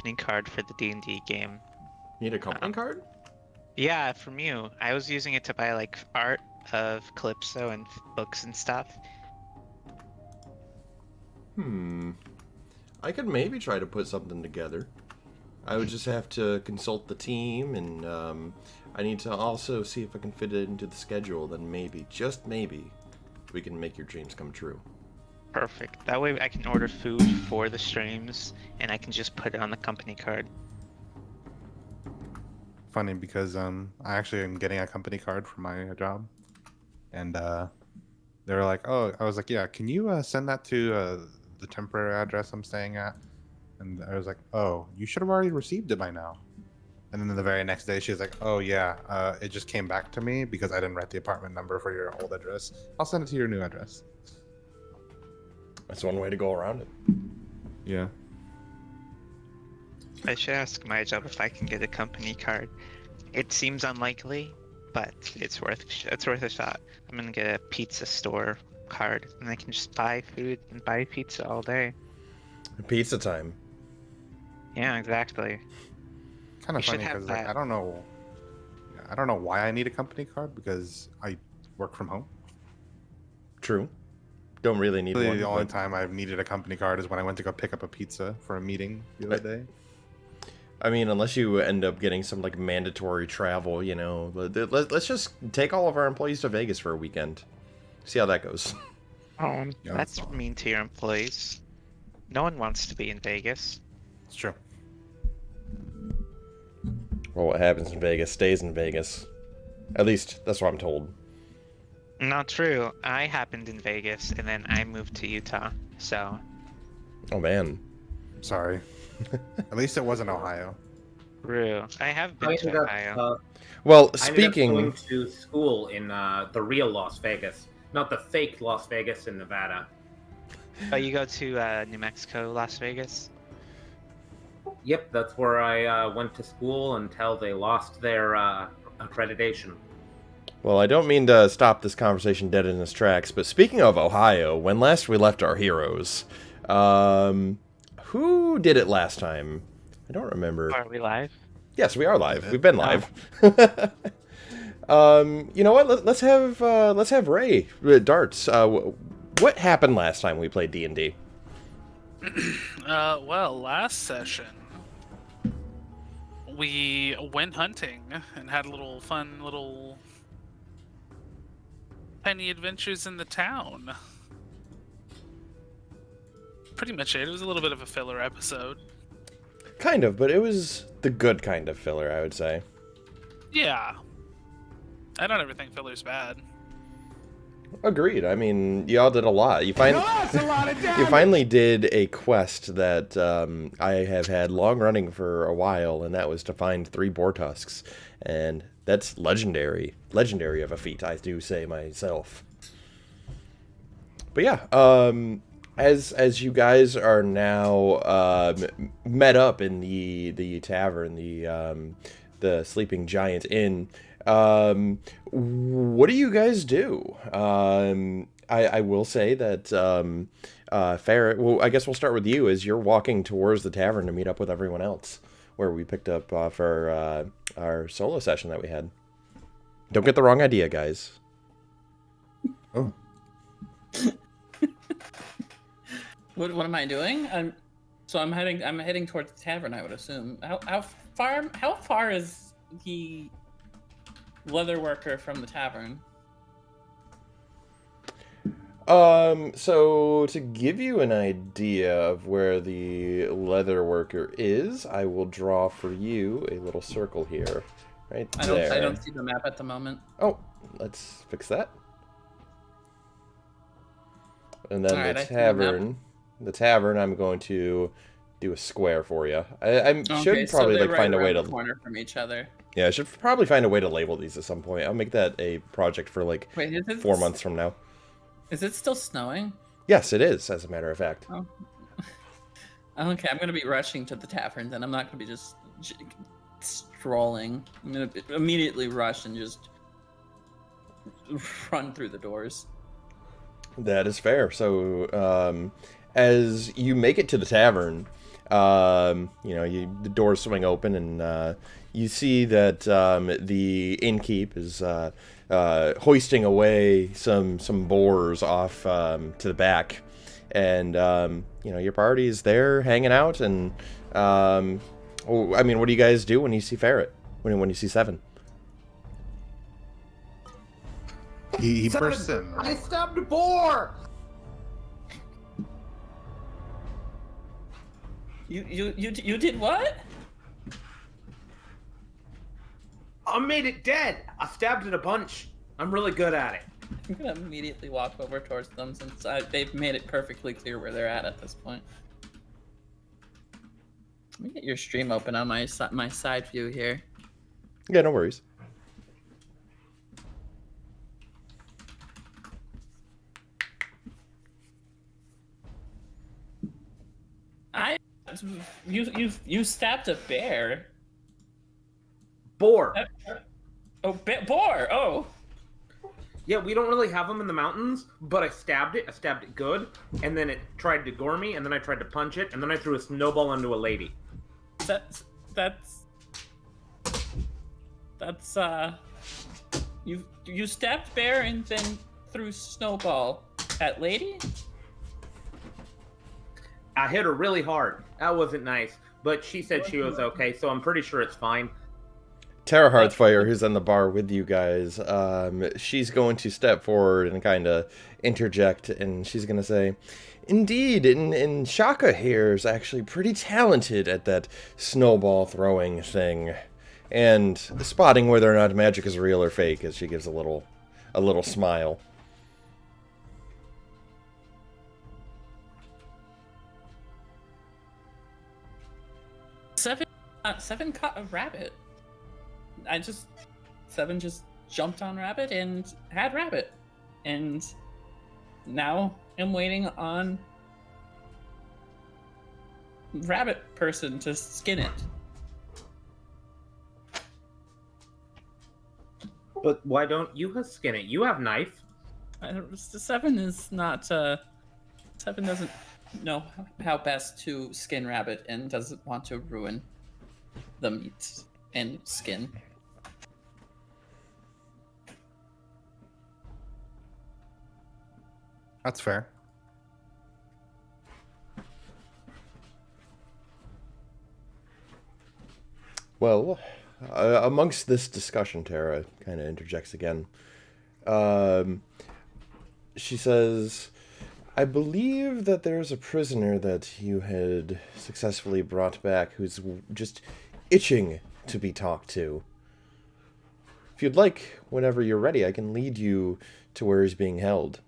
company card for the D&D game. Need a company card? Yeah, from you. I was using it to buy like art of Calypso and books and stuff. I could maybe try to put something together. I would just have to consult the team, and I need to also see if I can fit it into the schedule. Then maybe, just maybe, we can make your dreams come true. Perfect. That way I can order food for the streams, and I can just put it on the company card. Funny because I actually am getting a company card for my job, and they were like, "Oh," I was like, "Yeah, can you send that to the temporary address I'm staying at?" And I was like, "Oh, you should have already received it by now." And then the very next day, she was like, "Oh yeah, it just came back to me because I didn't write the apartment number for your old address. I'll send it to your new address." That's one way to go around it. Yeah. I should ask my job if I can get a company card. It seems unlikely, but it's worth a shot. I'm gonna get a pizza store card, and I can just buy food and buy pizza all day. Pizza time. Yeah, exactly. Kind We of should funny have because like that. I don't know why I need a company card because I work from home. True. Don't really need Really, one. the only but- time I've needed a company card is when I went to go pick up a pizza for a meeting the other day. I mean, unless you end up getting some like mandatory travel, you know. Let's just take all of our employees to Vegas for a weekend. See how that goes. Oh, Yeah, that's that's- mean to your employees. No one wants to be in Vegas. It's true. Well, what happens in Vegas stays in Vegas. At least that's what I'm told. Not true. I happened in Vegas, and then I moved to Utah. So, Oh man. Sorry. At least it wasn't Ohio. Rue. I have I been to ended up, Ohio. Well, I ended up speaking. going to school in the real Las Vegas, not the fake Las Vegas in Nevada. Oh, you go to New Mexico, Las Vegas? Yep, that's where I went to school until they lost their accreditation. Well, I don't mean to stop this conversation dead in its tracks, but speaking of Ohio, when last we left our heroes, who did it last time? I don't remember. Are we live? Yes, we are live. We've been live. You know what? Let's have Ray Darts. What happened last time we played D&D? Well, last session we went hunting and had fun little tiny adventures in the town. Pretty much it. It was a little bit of a filler episode. Kind of, but it was the good kind of filler, I would say. Yeah. I don't ever think filler's bad. Agreed. I mean, y'all did a lot. You finally did a quest that I have had long running for a while, and that was to find 3 boar tusks, and that's legendary of a feat, I do say myself. But yeah, as you guys are now met up in the tavern, the Sleeping Giant Inn. What do you guys do? I will say that Farrah. Well, I guess we'll start with you. As you're walking towards the tavern to meet up with everyone else, where we picked up for our solo session that we had. Don't get the wrong idea, guys. Oh. What am I doing? I'm heading towards the tavern, I would assume. How far is the leather worker from the tavern? So to give you an idea of where the leather worker is, I will draw for you a little circle here. Right there. I don't see the map at the moment. Oh, let's fix that. And then Alright, the I see the map. tavern. The tavern, I'm going to do a square for you. I should so probably they're like find a way around to the corner from each other. Yeah, I should probably find a way to label these at some point. I'll make that a project for like Wait, is it 4 months from now. Is it still snowing? Yes, it is, as a matter of fact. Oh. Okay, I'm gonna be rushing to the tavern, then I'm not gonna be just strolling. I'm gonna immediately rush and just run through the doors. That is fair. So, as you make it to the tavern, The doors swing open, and you see that the innkeep is hoisting away some boars off to the back, and your party is there hanging out. And what do you guys do when you see Ferret? When you see Seven? He bursts in. I stabbed a boar. You did what? I made it dead. I stabbed it a bunch. I'm really good at it. I'm gonna immediately walk over towards them since they've made it perfectly clear where they're at this point. Let me get your stream open on my side view here. Yeah, no worries. You stabbed a bear. Boar. Boar. Oh. Yeah, we don't really have them in the mountains, but I stabbed it. I stabbed it good, and then it tried to gore me, and then I tried to punch it, and then I threw a snowball onto a lady. That's you stabbed bear and then threw snowball at lady? I hit her really hard. That wasn't nice, but she said she was okay, so I'm pretty sure it's fine. Tara Hearthfire, who's in the bar with you guys, she's going to step forward and kind of interject, and she's going to say, "Indeed, and Shaka here is actually pretty talented at that snowball throwing thing, and spotting whether or not magic is real or fake," as she gives a little smile. Seven caught a rabbit. Seven just jumped on rabbit and had rabbit, and now I'm waiting on rabbit person to skin it. But why don't you skin it? You have knife. Seven is not. Seven doesn't know how best to skin rabbit and doesn't want to ruin the meat and skin. That's fair. Well, amongst this discussion, Tara kind of interjects again. She says, "I believe that there's a prisoner that you had successfully brought back who's just itching to be talked to. If you'd like, whenever you're ready, I can lead you to where he's being held."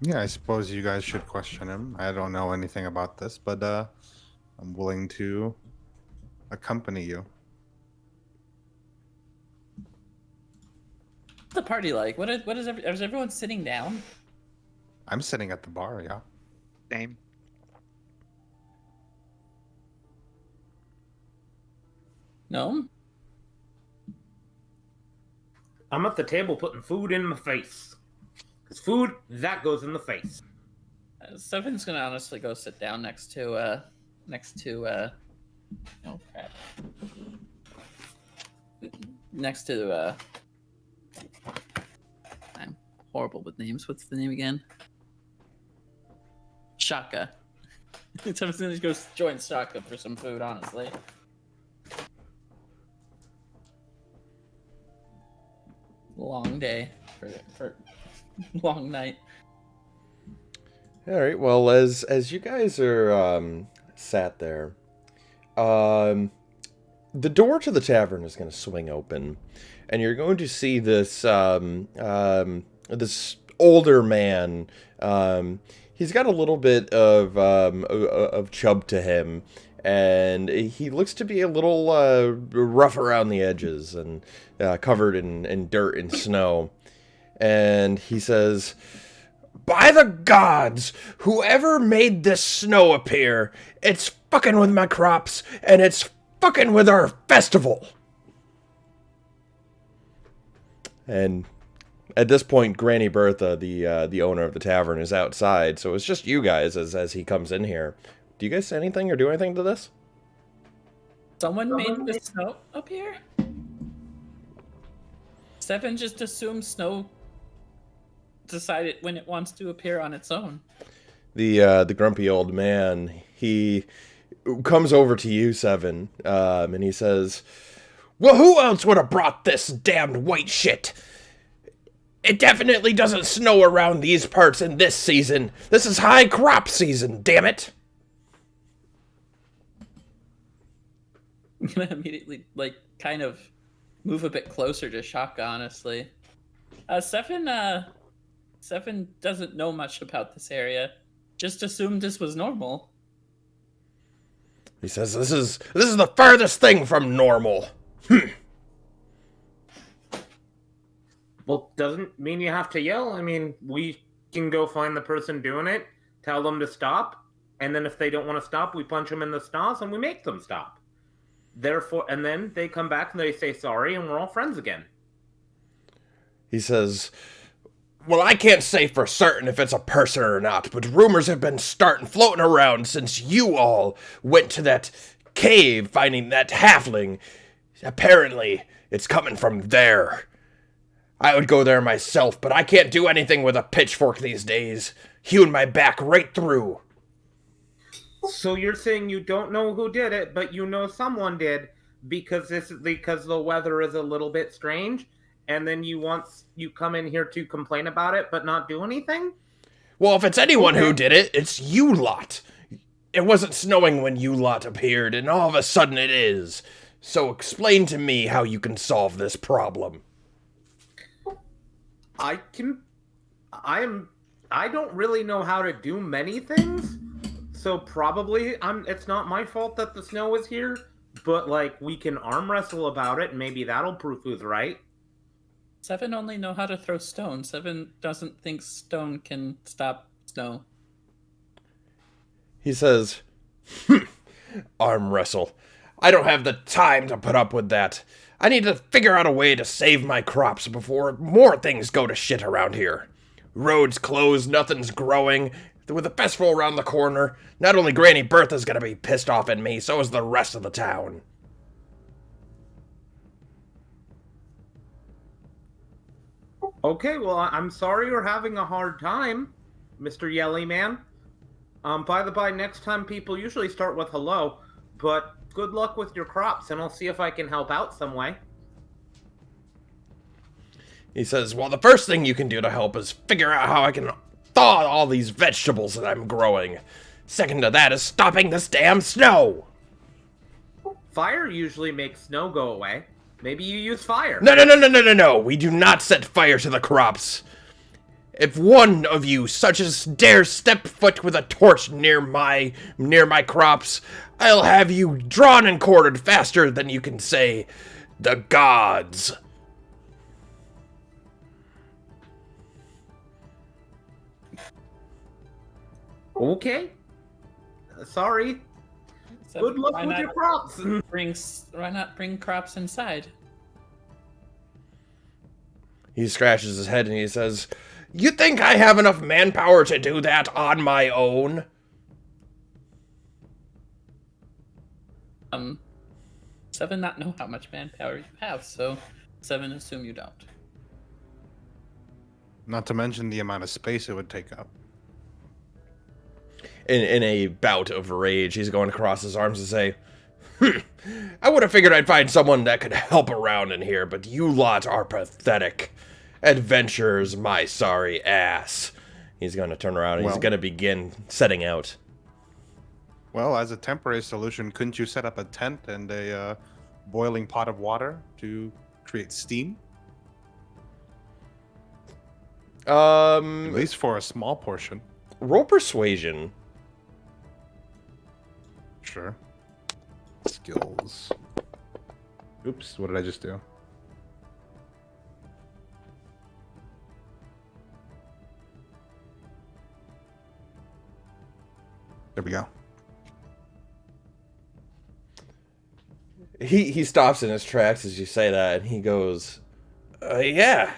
Yeah, I suppose you guys should question him. I don't know anything about this, but I'm willing to accompany you. What's the party like? Is everyone sitting down? I'm sitting at the bar, yeah. Same. No? I'm at the table putting food in my face. Because food, that goes in the face. Seven's gonna honestly go sit down next to oh crap. Next to I'm horrible with names. What's the name again? Shaka. Seven's gonna go join Shaka for some food, honestly. Long day for long night. All right. Well, as you guys are sat there, the door to the tavern is going to swing open, and you're going to see this this older man. He's got a little bit of chub to him, and he looks to be a little rough around the edges and covered in dirt and snow. And he says, "By the gods, whoever made this snow appear, it's fucking with my crops, and it's fucking with our festival." And At this point, Granny Bertha, the owner of the tavern, is outside, so it's just you guys as he comes in here. Do you guys say anything or do anything to this? Someone made the snow appear? Seven just assumes snow decided when it wants to appear on its own. The grumpy old man, he comes over to you, Seven, and he says, "Well, who else would have brought this damned white shit? It definitely doesn't snow around these parts in this season. This is high crop season, damn it." I'm gonna immediately, like, kind of move a bit closer to Shaka, honestly. Seven doesn't know much about this area. Just assumed this was normal. He says, This is the furthest thing from normal. Well, doesn't mean you have to yell. I mean, we can go find the person doing it, tell them to stop, and then if they don't want to stop, we punch them in the snoz and we make them stop. Therefore, and then they come back and they say sorry, and we're all friends again. He says, "Well, I can't say for certain if it's a person or not, but rumors have been floating around since you all went to that cave finding that halfling. Apparently, it's coming from there. I would go there myself, but I can't do anything with a pitchfork these days. Hewing my back right through." So you're saying you don't know who did it, but you know someone did because the weather is a little bit strange, and then you come in here to complain about it but not do anything? Well, if it's anyone who did it, it's you lot. It wasn't snowing when you lot appeared, and all of a sudden it is. So explain to me how you can solve this problem. I don't really know how to do many things, so probably it's not my fault that the snow is here, but like we can arm wrestle about it and maybe that'll prove who's right. Seven only know how to throw stone. Seven doesn't think stone can stop snow. He says, "Arm wrestle. I don't have the time to put up with that. I need to figure out a way to save my crops before more things go to shit around here. Roads closed, nothing's growing. With the festival around the corner, not only Granny Bertha's gonna be pissed off at me, so is the rest of the town." Okay, well, I'm sorry you're having a hard time, Mr. Yelly Man. By the by, next time people usually start with hello, but good luck with your crops, and I'll see if I can help out some way. He says, "Well, the first thing you can do to help is figure out how I can thaw all these vegetables that I'm growing. Second to that is stopping this damn snow." Fire usually makes snow go away. Maybe you use fire. No. We do not set fire to the crops. If one of you such as dares step foot with a torch near my crops, I'll have you drawn and quartered faster than you can say, "The gods." Okay. Sorry. So Good luck with your crops. Why not bring crops inside? He scratches his head and he says, "You think I have enough manpower to do that on my own?" Seven not know how much manpower you have, so Seven assume you don't. Not to mention the amount of space it would take up. In a bout of rage, he's going to cross his arms and say, "I would have figured I'd find someone that could help around in here, but you lot are pathetic. Adventurers, my sorry ass." He's going to turn around and he's going to begin setting out. Well, as a temporary solution, couldn't you set up a tent and a boiling pot of water to create steam? At least for a small portion. Roll persuasion. Sure. Skills. Oops, what did I just do? There we go. He stops in his tracks as you say that, and he goes, "Yeah,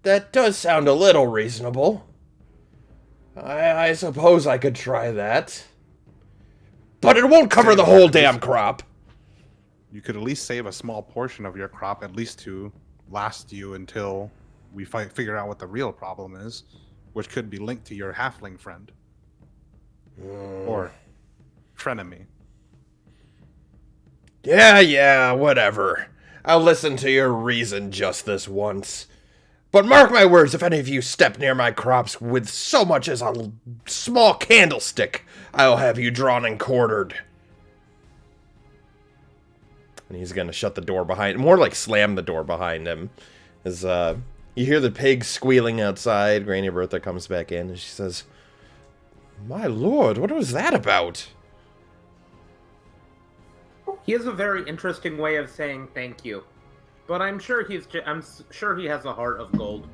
that does sound a little reasonable. I suppose I could try that. But it won't cover the whole damn crop. You could at least save a small portion of your crop, at least to last you until we figure out what the real problem is, which could be linked to your halfling friend. Or frenemy. Yeah, whatever. I'll listen to your reason just this once. But mark my words, if any of you step near my crops with so much as a small candlestick, I'll have you drawn and quartered. And he's gonna shut the door behind, more like slam the door behind him. As you hear the pig squealing outside, Granny Bertha comes back in and she says, "My lord, what was that about?" He has a very interesting way of saying thank you, but I'm sure I'm sure he has a heart of gold.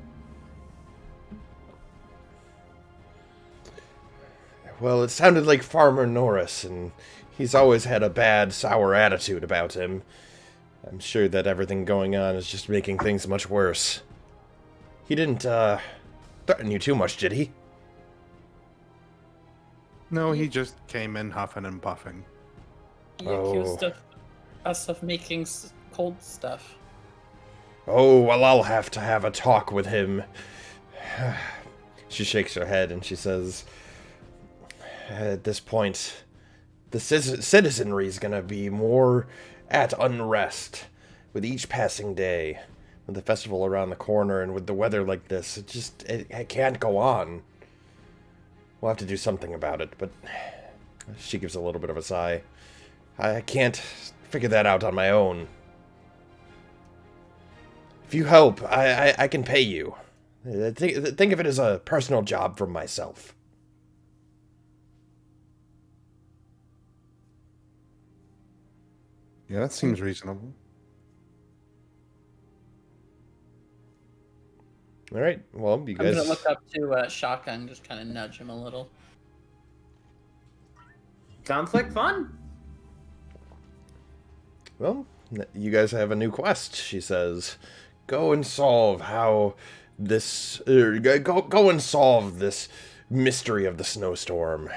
Well, it sounded like Farmer Norris, and he's always had a bad, sour attitude about him. I'm sure that everything going on is just making things much worse. He didn't, threaten you too much, did he? No, he just came in huffing and puffing. He accused us of making cold stuff. Oh, well, I'll have to have a talk with him. She shakes her head and she says, at this point, the citizenry's gonna be more at unrest with each passing day. With the festival around the corner and with the weather like this, it can't go on. We'll have to do something about it, but she gives a little bit of a sigh. I can't figure that out on my own. If you help, I can pay you. Think of it as a personal job from myself. Yeah, that seems reasonable. All right. Well, you guys. I'm gonna look up to Shaka and just kind of nudge him a little. Sounds like fun. Well, you guys have a new quest. She says, "Go and solve how this. Go and solve this mystery of the snowstorm,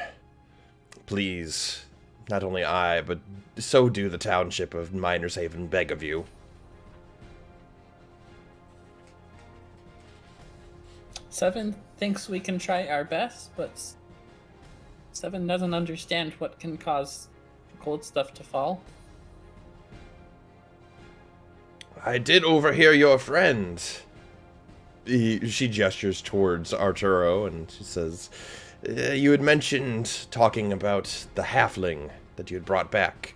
please. Not only I, but so do the township of Minershaven beg of you." Seven thinks we can try our best, but Seven doesn't understand what can cause cold stuff to fall. I did overhear your friend. She gestures towards Arturo and she says, you had mentioned talking about the halfling that you had brought back.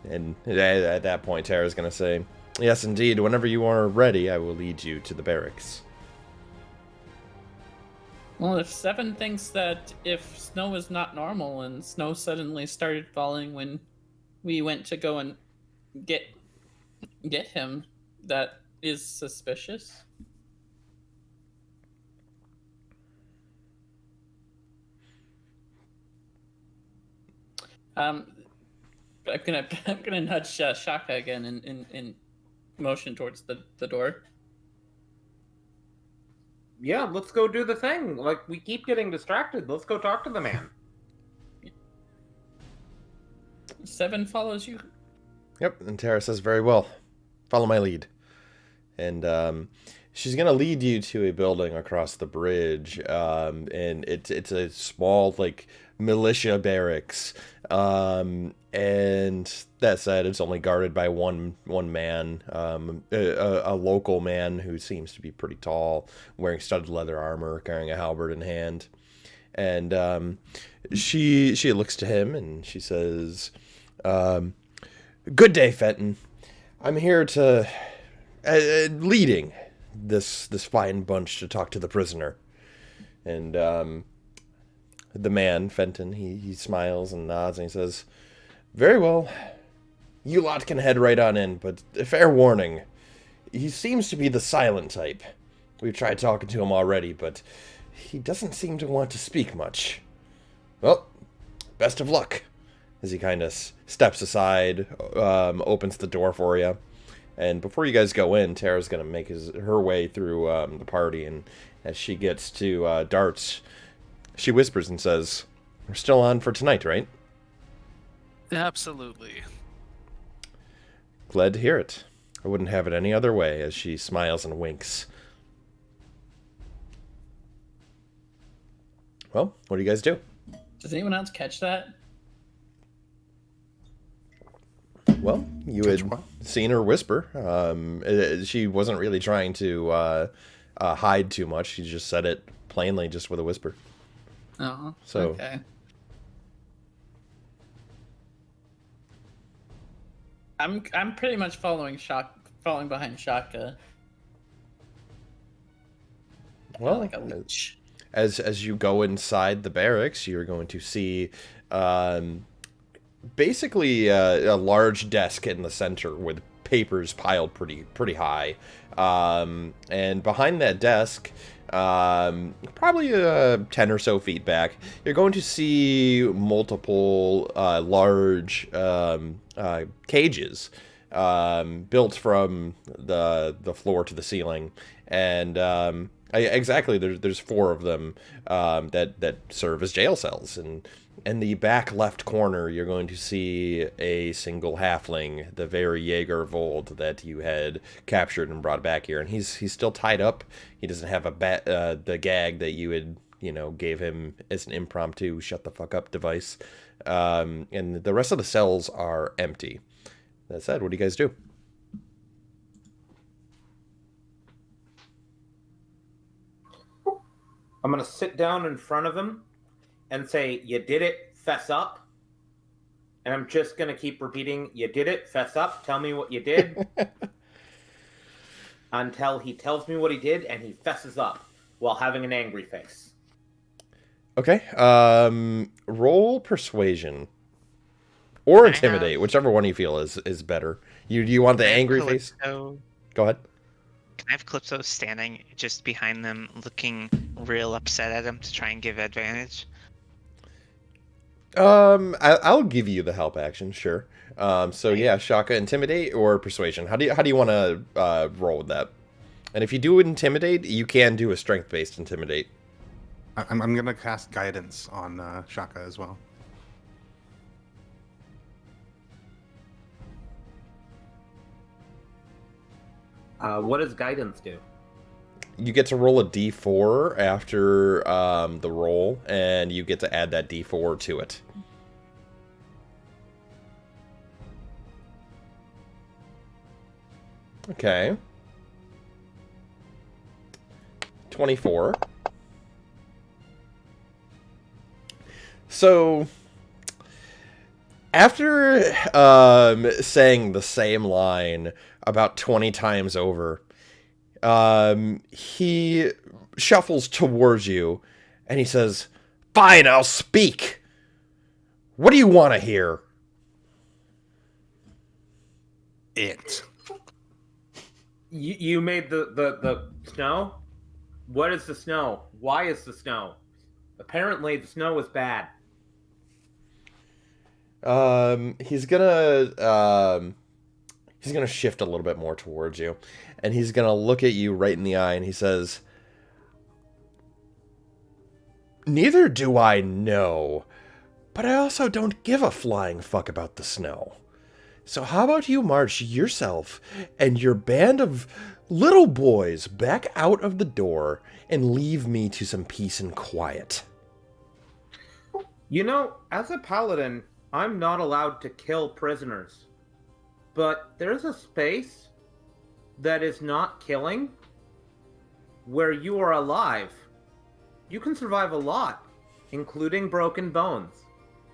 And at that point, Tara's going to say, yes, indeed, whenever you are ready, I will lead you to the barracks. Well, if Seven thinks that if snow is not normal and snow suddenly started falling when we went to go and get him, that is suspicious. I'm gonna nudge Shaka again and motion towards the door. Yeah, let's go do the thing. Like, we keep getting distracted. Let's go talk to the man. Seven follows you. Yep, and Tara says, very well. Follow my lead. And she's going to lead you to a building across the bridge. And it's a small, like, militia barracks. And that said, it's only guarded by one man, a local man who seems to be pretty tall, wearing studded leather armor, carrying a halberd in hand. And she looks to him and she says, good day, Fenton. I'm here to leading this fine bunch to talk to the prisoner. And the man, Fenton, he smiles and nods and he says, very well. You lot can head right on in, but fair warning, he seems to be the silent type. We've tried talking to him already, but he doesn't seem to want to speak much. Well, best of luck. As he kind of steps aside, opens the door for you. And before you guys go in, Tara's going to make her way through the party, and as she gets to Darts, she whispers and says, "We're still on for tonight, right?" Absolutely. Glad to hear it. I wouldn't have it any other way, as she smiles and winks. Well, what do you guys do? Does anyone else catch that? Well, you Catch had what? seen her whisper. She wasn't really trying to hide too much. She just said it plainly, just with a whisper. Oh, So- okay. I'm pretty much following behind Shaka. Well, Like a leech. as you go inside the barracks, you're going to see basically a large desk in the center with papers piled pretty high, and behind that desk, probably 10 or so feet back, you're going to see multiple large cages built from the floor to the ceiling, and exactly, there's 4 of them that serve as jail cells, and in the back left corner, you're going to see a single halfling, the very Jaeger of old that you had captured and brought back here, and he's still tied up. He doesn't have the gag that you had, gave him as an impromptu shut the fuck up device, and the rest of the cells are empty. That said, what do you guys do? I'm gonna sit down in front of him and say, "You did it, fess up." And I'm just gonna keep repeating, "You did it, fess up, tell me what you did." Until he tells me what he did and he fesses up while having an angry face. Okay, roll persuasion. Or intimidate, whichever one you feel is better. Do you want the Can I have angry face? Calypso- Go ahead. Can I have Calypso standing just behind them, looking real upset at him to try and give advantage? I'll give you the help action, sure. So yeah, Shaka, intimidate or persuasion. How do you want to roll with that? And if you do intimidate, you can do a strength-based intimidate. I'm gonna cast guidance on Shaka as well. What does guidance do? You get to roll a d4 after the roll, and you get to add that d4 to it. Okay. 24. So, after saying the same line about 20 times over, he shuffles towards you, and he says, "Fine, I'll speak. What do you want to hear?" It. You made the snow? What is the snow? Why is the snow? Apparently the snow is bad. He's gonna shift a little bit more towards you, and he's gonna look at you right in the eye, and he says, "Neither do I know, but I also don't give a flying fuck about the snow. So how about you march yourself and your band of little boys back out of the door and leave me to some peace and quiet?" As a paladin, I'm not allowed to kill prisoners. But there's a space that is not killing where you are alive. You can survive a lot, including broken bones,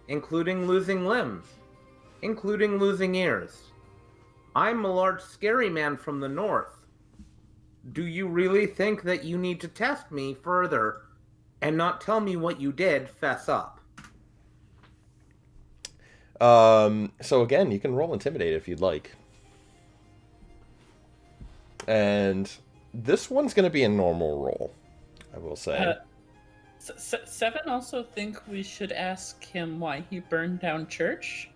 including losing limbs, including losing ears. I'm a large scary man from the north. Do you really think that you need to test me further and not tell me what you did, fess up? So again, you can roll intimidate if you'd like. And this one's going to be a normal roll, I will say. Seven also think we should ask him why he burned down church.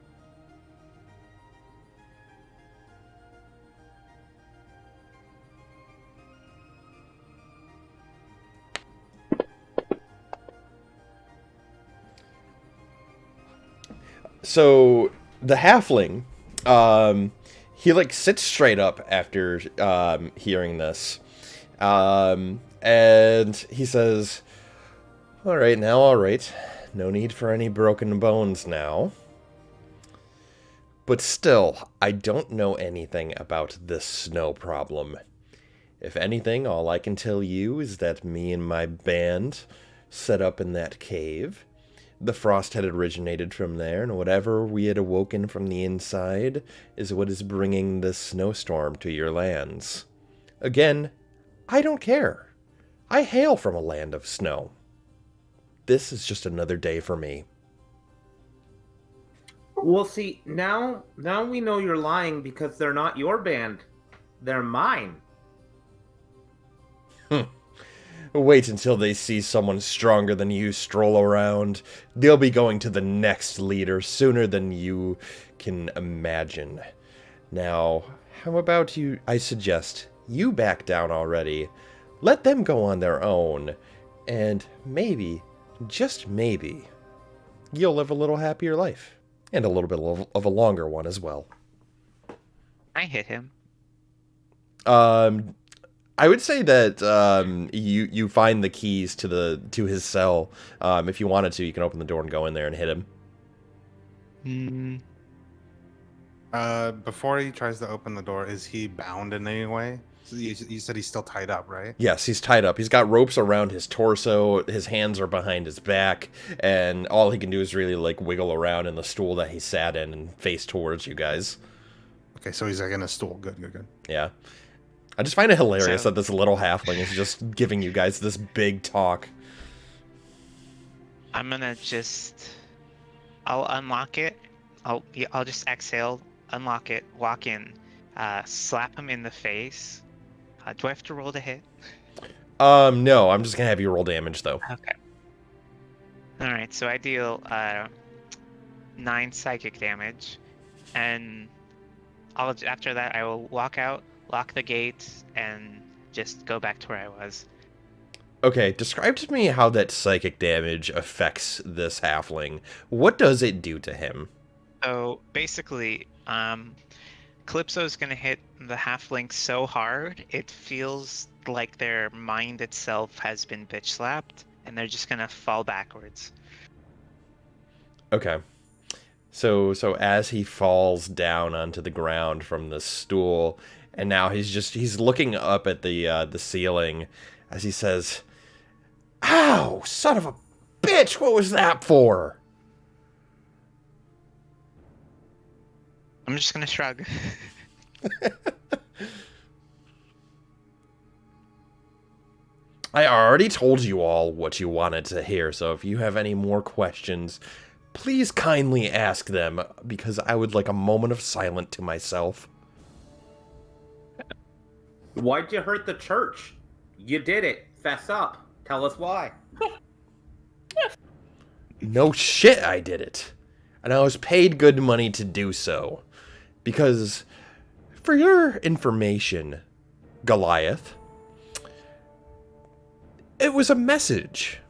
So the halfling, he like sits straight up after hearing this, and he says, "All right, now, all right. No need for any broken bones now. But still, I don't know anything about this snow problem. If anything, all I can tell you is that me and my band set up in that cave. The frost had originated from there, and whatever we had awoken from the inside is what is bringing this snowstorm to your lands. Again, I don't care. I hail from a land of snow. This is just another day for me." Well, see, now we know you're lying because they're not your band. They're mine. Wait until they see someone stronger than you stroll around. They'll be going to the next leader sooner than you can imagine. Now, how about you? I suggest you back down already. Let them go on their own. And maybe, just maybe, you'll live a little happier life. And a little bit of a longer one as well. I hit him. I would say that you find the keys to his cell. If you wanted to, you can open the door and go in there and hit him. Before he tries to open the door, is he bound in any way? So you said he's still tied up, right? Yes, he's tied up. He's got ropes around his torso. His hands are behind his back, and all he can do is really like wiggle around in the stool that he sat in and face towards you guys. Okay, so he's like in a stool. Good. Yeah. I just find it hilarious that this little halfling is just giving you guys this big talk. I'm gonna I'll unlock it. I'll just exhale, unlock it, walk in, slap him in the face. Do I have to roll to hit? No, I'm just gonna have you roll damage though. Okay. All right, so I deal 9 psychic damage, and after that I will walk out, lock the gate, and just go back to where I was. Okay, describe to me how that psychic damage affects this halfling. What does it do to him? So basically, Calypso's gonna hit the halfling so hard it feels like their mind itself has been bitch slapped, and they're just gonna fall backwards. Okay. So as he falls down onto the ground from the stool, and now he's looking up at the ceiling as he says, "Ow, son of a bitch, what was that for?" I'm just gonna shrug. I already told you all what you wanted to hear, so if you have any more questions, please kindly ask them, because I would like a moment of silence to myself. Why'd you hurt the church? You did it. Fess up. Tell us why. No shit, I did it. And I was paid good money to do so. Because, for your information, Goliath, it was a message.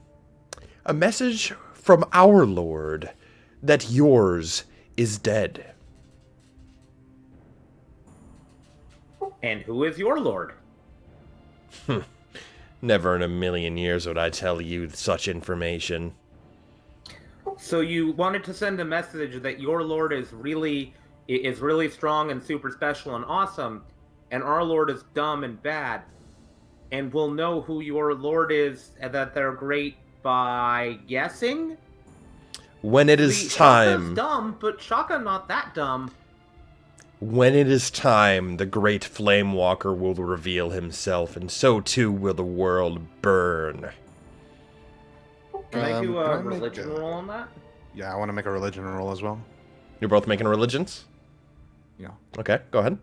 A message from our Lord that yours is dead. And who is your lord? Never in a million years would I tell you such information. So you wanted to send a message that your lord is really strong and super special and awesome, and our lord is dumb and bad. And we'll know who your lord is and that they're great by guessing? When it is time... Shaka's dumb, but Shaka not that dumb. When it is time, the great Flame Walker will reveal himself, and so too will the world burn. Can I do can a I make religion a- roll on that? Yeah, I want to make a religion roll as well. You're both making religions? Yeah. Okay, go ahead.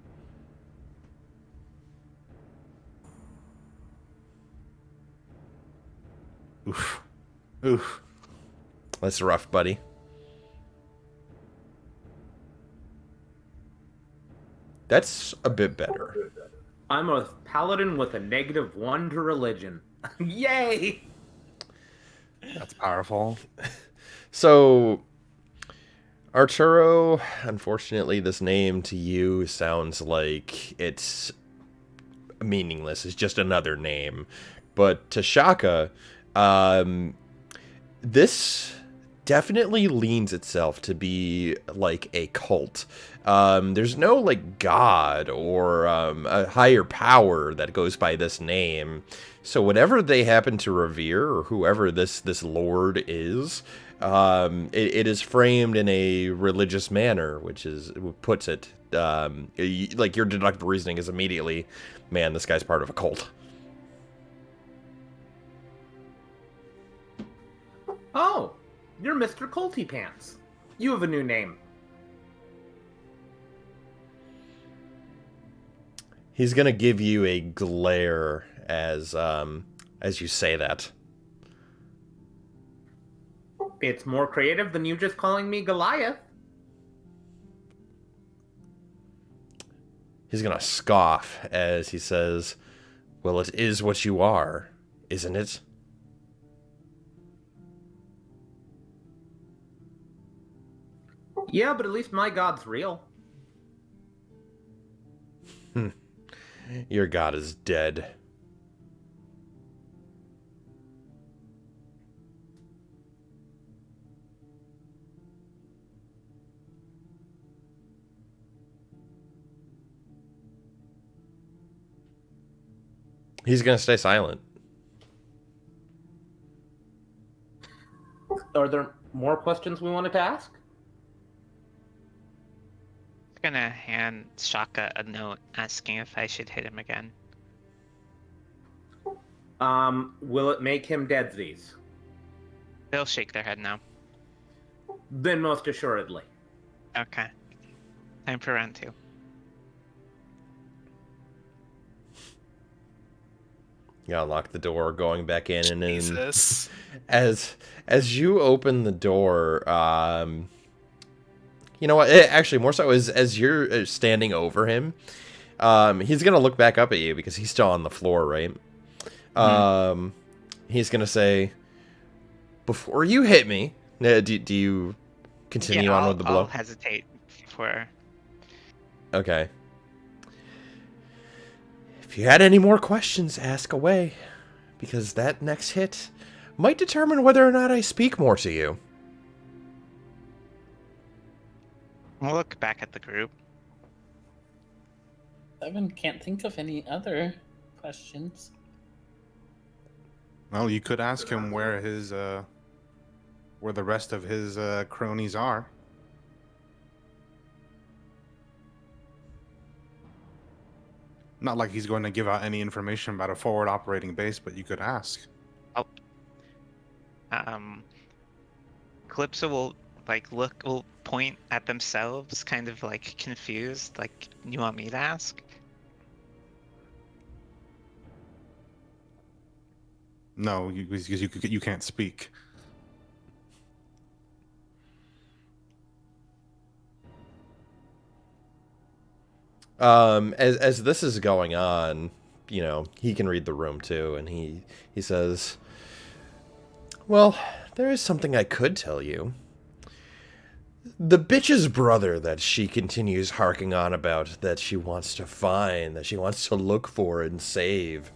Oof. That's rough, buddy. That's a bit better. I'm a paladin with a -1 to religion. Yay! That's powerful. So, Arturo, unfortunately, this name to you sounds like it's meaningless. It's just another name. But to Shaka, this definitely leans itself to be like a cult. There's no like god or a higher power that goes by this name. So whatever they happen to revere, or whoever this lord is, it is framed in a religious manner, which is puts it like your deductive reasoning is immediately, man, this guy's part of a cult. Oh, you're Mr. Colty Pants. You have a new name. He's gonna give you a glare as you say that. It's more creative than you just calling me Goliath. He's gonna scoff as he says, "Well, it is what you are, isn't it?" Yeah, but at least my god's real. Your god is dead. He's gonna stay silent. Are there more questions we wanted to ask? I'm gonna hand Shaka a note asking if I should hit him again. Will it make him deadsies? They'll shake their head no. Then most assuredly. Okay. Time for round 2. You unlock the door, going back in, and then Jesus. as you open the door, you know what? Actually, more so as you're standing over him, he's gonna look back up at you because he's still on the floor, right? Mm-hmm. He's gonna say, "Before you hit me, do you continue on with the blow?" I'll hesitate for. Okay. If you had any more questions, ask away, because that next hit might determine whether or not I speak more to you. I'll look back at the group. Seven can't think of any other questions. Well, you could ask him where his where the rest of his cronies are. Not like he's going to give out any information about a forward operating base, but you could ask. Oh. Calypso will will point at themselves, kind of like confused, like, you want me to ask? No, because you can't speak. As this is going on, you know, he can read the room too, and he says, "Well, there is something I could tell you. The bitch's brother that she continues harking on about, that she wants to find, that she wants to look for and save,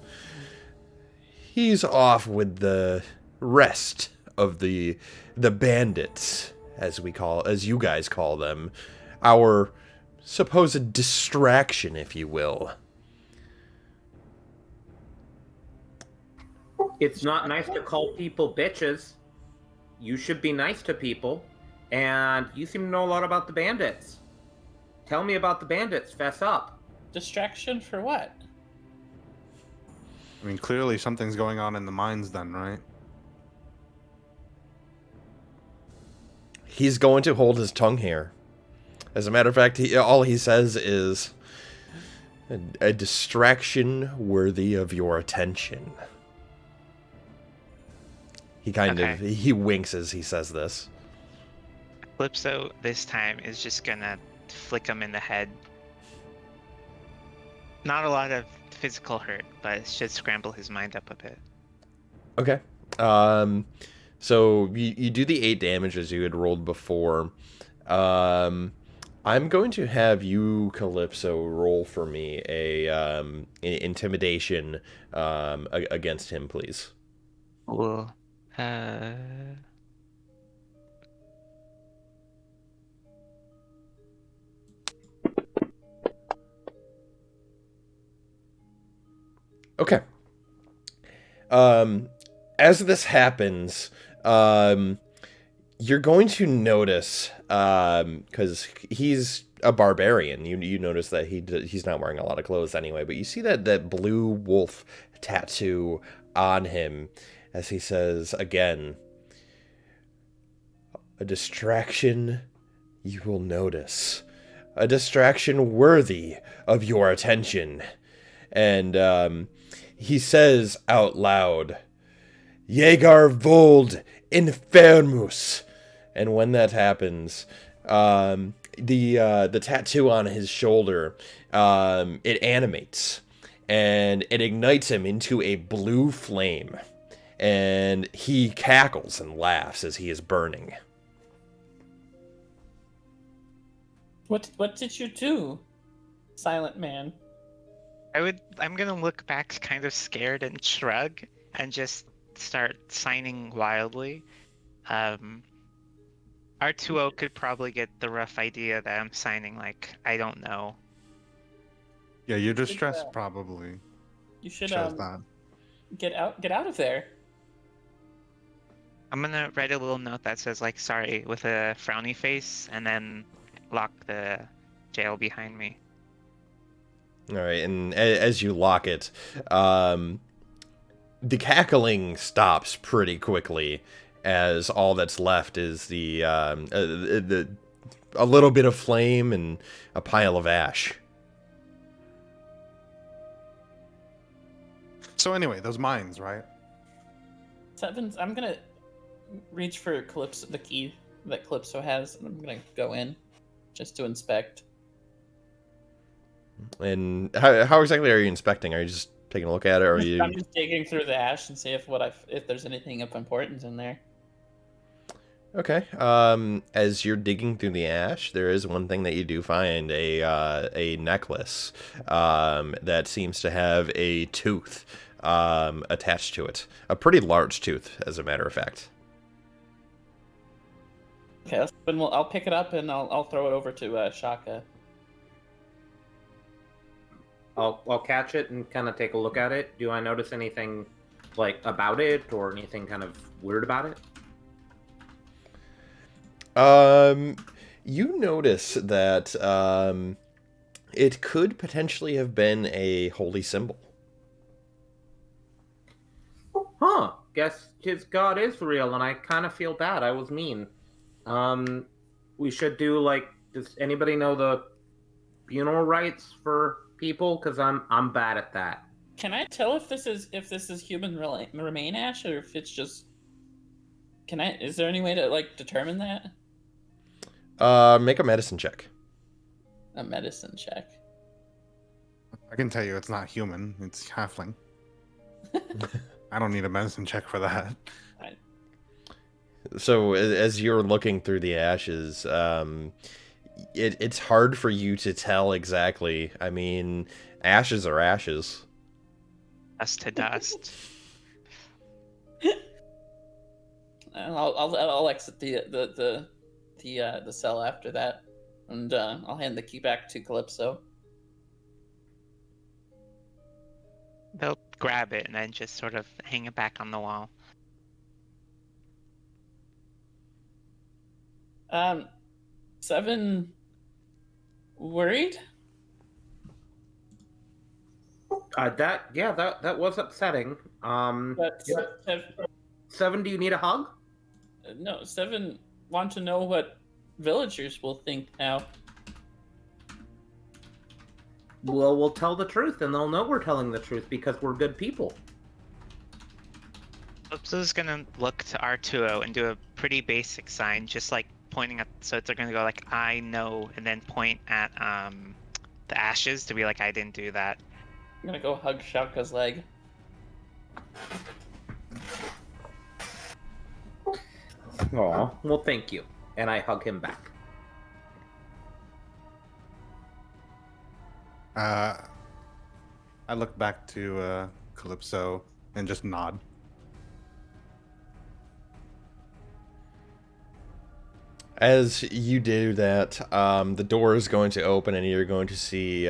he's off with the rest of the bandits, as you guys call them, our supposed distraction, if you will." It's not nice to call people bitches. You should be nice to people. And you seem to know a lot about the bandits. Tell me about the bandits. Fess up. Distraction for what? I mean, clearly something's going on in the mines then, right? He's going to hold his tongue here. As a matter of fact, all he says is, "A distraction worthy of your attention." He he winks as he says this. Calypso this time is just gonna flick him in the head. Not a lot of physical hurt, but it should scramble his mind up a bit. Okay. So you do the 8 damage as you had rolled before. I'm going to have you, Calypso, roll for me a intimidation against him, please. Cool. Uh, Okay. As this happens, you're going to notice, because he's a barbarian. You notice that he's not wearing a lot of clothes anyway. But you see that blue wolf tattoo on him, as he says again, "A distraction you will notice, a distraction worthy of your attention." And he says out loud, "Jaeger Vold Infirmus." And when that happens, the tattoo on his shoulder, it animates, and it ignites him into a blue flame, and he cackles and laughs as he is burning. What did you do, silent man? I'm gonna look back kind of scared and shrug and just start signing wildly. R2O could probably get the rough idea that I'm signing like I don't know. Yeah, your distress probably You should shows that. get out of there. I'm gonna write a little note that says like sorry with a frowny face and then lock the jail behind me. All right, and as you lock it, the cackling stops pretty quickly, as all that's left is the a little bit of flame and a pile of ash. So anyway, those mines, right? Seven's. I'm gonna reach for Calypso, the key that Calypso has, and I'm gonna go in just to inspect. And how exactly are you inspecting? Are you just taking a look at it, or are you? I'm just digging through the ash and see if there's anything of importance in there. Okay. As you're digging through the ash, there is one thing that you do find, a necklace that seems to have a tooth attached to it. A pretty large tooth, as a matter of fact. Okay, then I'll pick it up and I'll throw it over to Shaka. I'll catch it and kind of take a look at it. Do I notice anything like about it or anything kind of weird about it? You notice that it could potentially have been a holy symbol. Huh. Guess his god is real, and I kind of feel bad. I was mean. We should do like. Does anybody know the funeral rites for people? Because I'm bad at that. Can I tell if this is human remain ash or if it's just? Is there any way to like determine that? Make a medicine check. A medicine check. I can tell you it's not human, it's halfling. I don't need a medicine check for that. So as you're looking through the ashes, it's hard for you to tell exactly. I mean, ashes are ashes. Dust to dust. I'll exit the cell after that, and I'll hand the key back to Calypso. They'll grab it and then just sort of hang it back on the wall. Seven worried? That was upsetting. But Seven, do you need a hug? No, Seven want to know what villagers will think now. Well, we'll tell the truth, and they'll know we're telling the truth because we're good people. Calypso's gonna look to R2O and do a pretty basic sign, just like pointing at. So they're gonna go like I know, and then point at the ashes to be like I didn't do that. I'm gonna go hug Shaka's leg. Aw, well, thank you. And I hug him back. I look back to Calypso and just nod. As you do that, the door is going to open, and you're going to see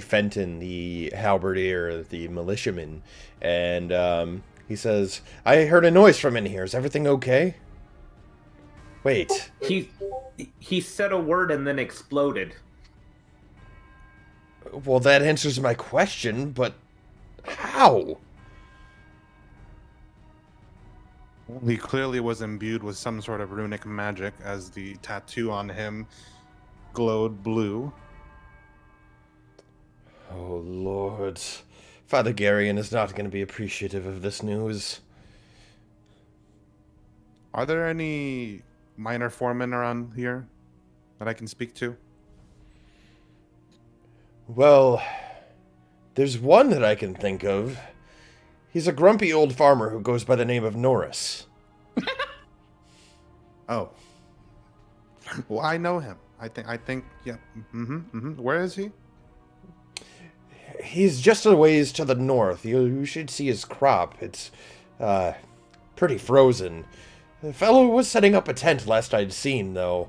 Fenton, the halberdier, the militiaman, and he says, "I heard a noise from in here. Is everything okay?" Wait. He said a word and then exploded. Well, that answers my question, but how? He clearly was imbued with some sort of runic magic, as the tattoo on him glowed blue. Oh, Lord. Father Garion is not going to be appreciative of this news. Are there any minor foremen around here that I can speak to? Well, there's one that I can think of. He's a grumpy old farmer who goes by the name of Norris. Oh. Well, I know him. I think, yeah. Where is he? He's just a ways to the north. You should see his crop. It's, pretty frozen. The fellow was setting up a tent last I'd seen, though.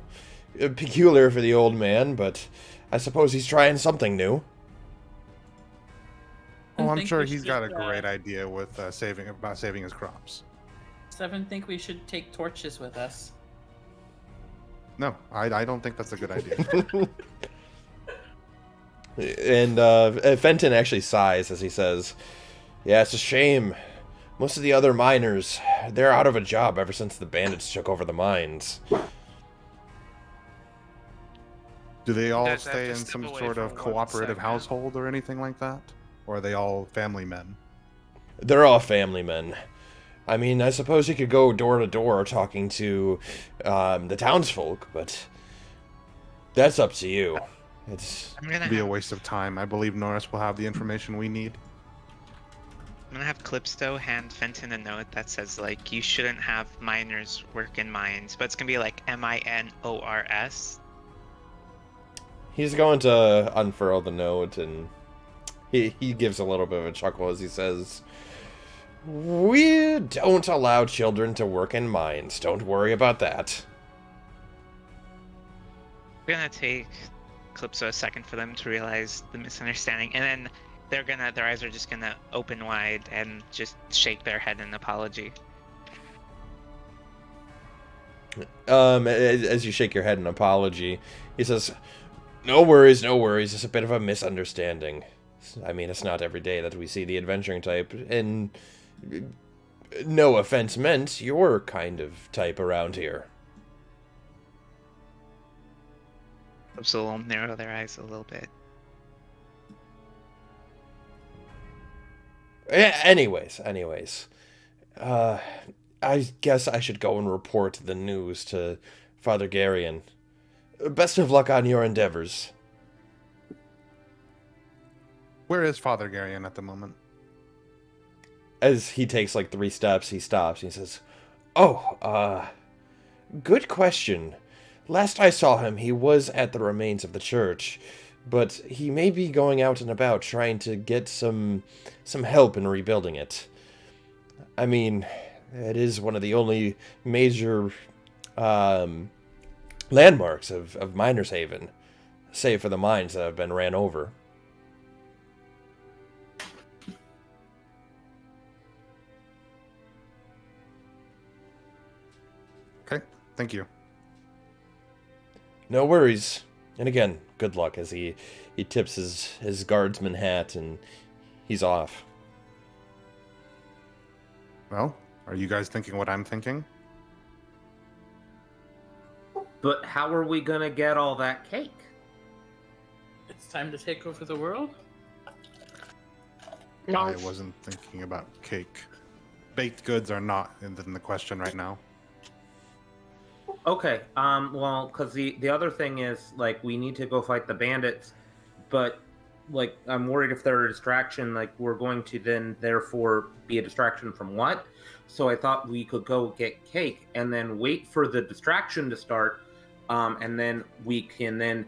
Peculiar for the old man, but I suppose he's trying something new. Oh, I'm think sure we he's should, got a great idea with saving his crops. Seven, think we should take torches with us. No, I don't think that's a good idea. And Fenton actually sighs as he says, "Yeah, it's a shame. Most of the other miners, they're out of a job ever since the bandits took over the mines." Do they all guys have stay to in step some away sort for of 1 cooperative second. household or anything like that? Or are they all family men? They're all family men. I mean, I suppose you could go door to door talking to the townsfolk, but that's up to you. It's I'm gonna It'd be a have, waste of time. I believe Norris will have the information we need. I'm gonna have Calypso hand Fenton a note that says like you shouldn't have miners work in mines, but it's gonna be like MINORS. He's going to unfurl the note, and he gives a little bit of a chuckle as he says, "We don't allow children to work in mines. Don't worry about that." We're gonna take Calypso a second for them to realize the misunderstanding, and then their eyes are just gonna open wide and just shake their head in apology. As you shake your head in apology, he says, no worries, no worries. It's a bit of a misunderstanding. I mean, it's not every day that we see the adventuring type, and no offense meant, your kind of type around here." Calypso will narrow their eyes a little bit. Anyways, I guess I should go and report the news to Father Garion. Best of luck on your endeavors. Where is Father Garion at the moment? As he takes like 3 steps, he stops and he says, "Oh, good question. Last I saw him, he was at the remains of the church, but he may be going out and about trying to get some help in rebuilding it. I mean, it is one of the only major landmarks of Minershaven, save for the mines that have been ran over." Okay, thank you. No worries. And again, good luck as he tips his guardsman hat and he's off. Well, are you guys thinking what I'm thinking? But how are we gonna get all that cake? It's time to take over the world? I wasn't thinking about cake. Baked goods are not in the question right now. Okay, well, because the other thing is, like, we need to go fight the bandits, but, like, I'm worried if they're a distraction, like, we're going to then, therefore, be a distraction from what? So I thought we could go get cake and then wait for the distraction to start, and then we can then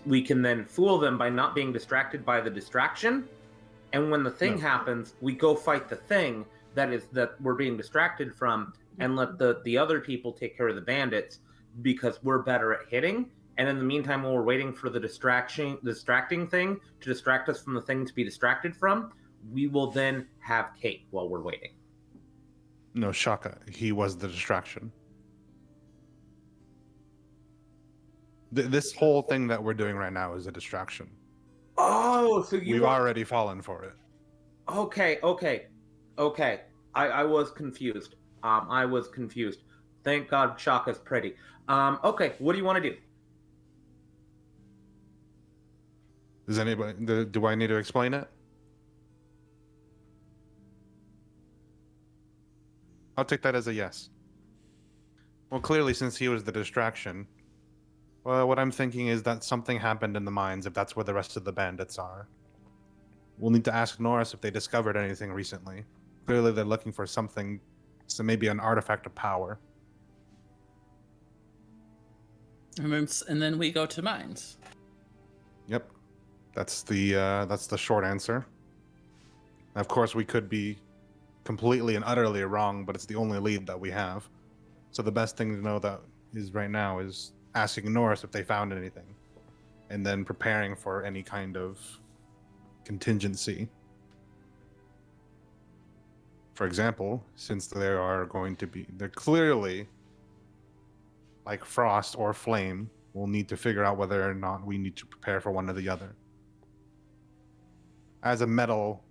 we can then fool them by not being distracted by the distraction. And when the thing happens, we go fight the thing that we're being distracted from, and let the other people take care of the bandits because we're better at hitting. And in the meantime, while we're waiting for the distracting thing to distract us from the thing to be distracted from, we will then have Kate while we're waiting. No, Shaka. He was the distraction. This whole thing that we're doing right now is a distraction. Oh, so we've already fallen for it. Okay. I was confused. I was confused. Thank God Shaka's pretty. Okay, what do you want to do? Does anybody? Do I need to explain it? I'll take that as a yes. Well, clearly, since he was the distraction, well, what I'm thinking is that something happened in the mines, if that's where the rest of the bandits are. We'll need to ask Norris if they discovered anything recently. Clearly, they're looking for something, so maybe an artifact of power. And then we go to mines. Yep, that's the short answer. Of course, we could be completely and utterly wrong, but it's the only lead that we have. So the best thing to know that is right now is asking Norris if they found anything, and then preparing for any kind of contingency. For example, since they're clearly like frost or flame, we'll need to figure out whether or not we need to prepare for one or the other. As a metal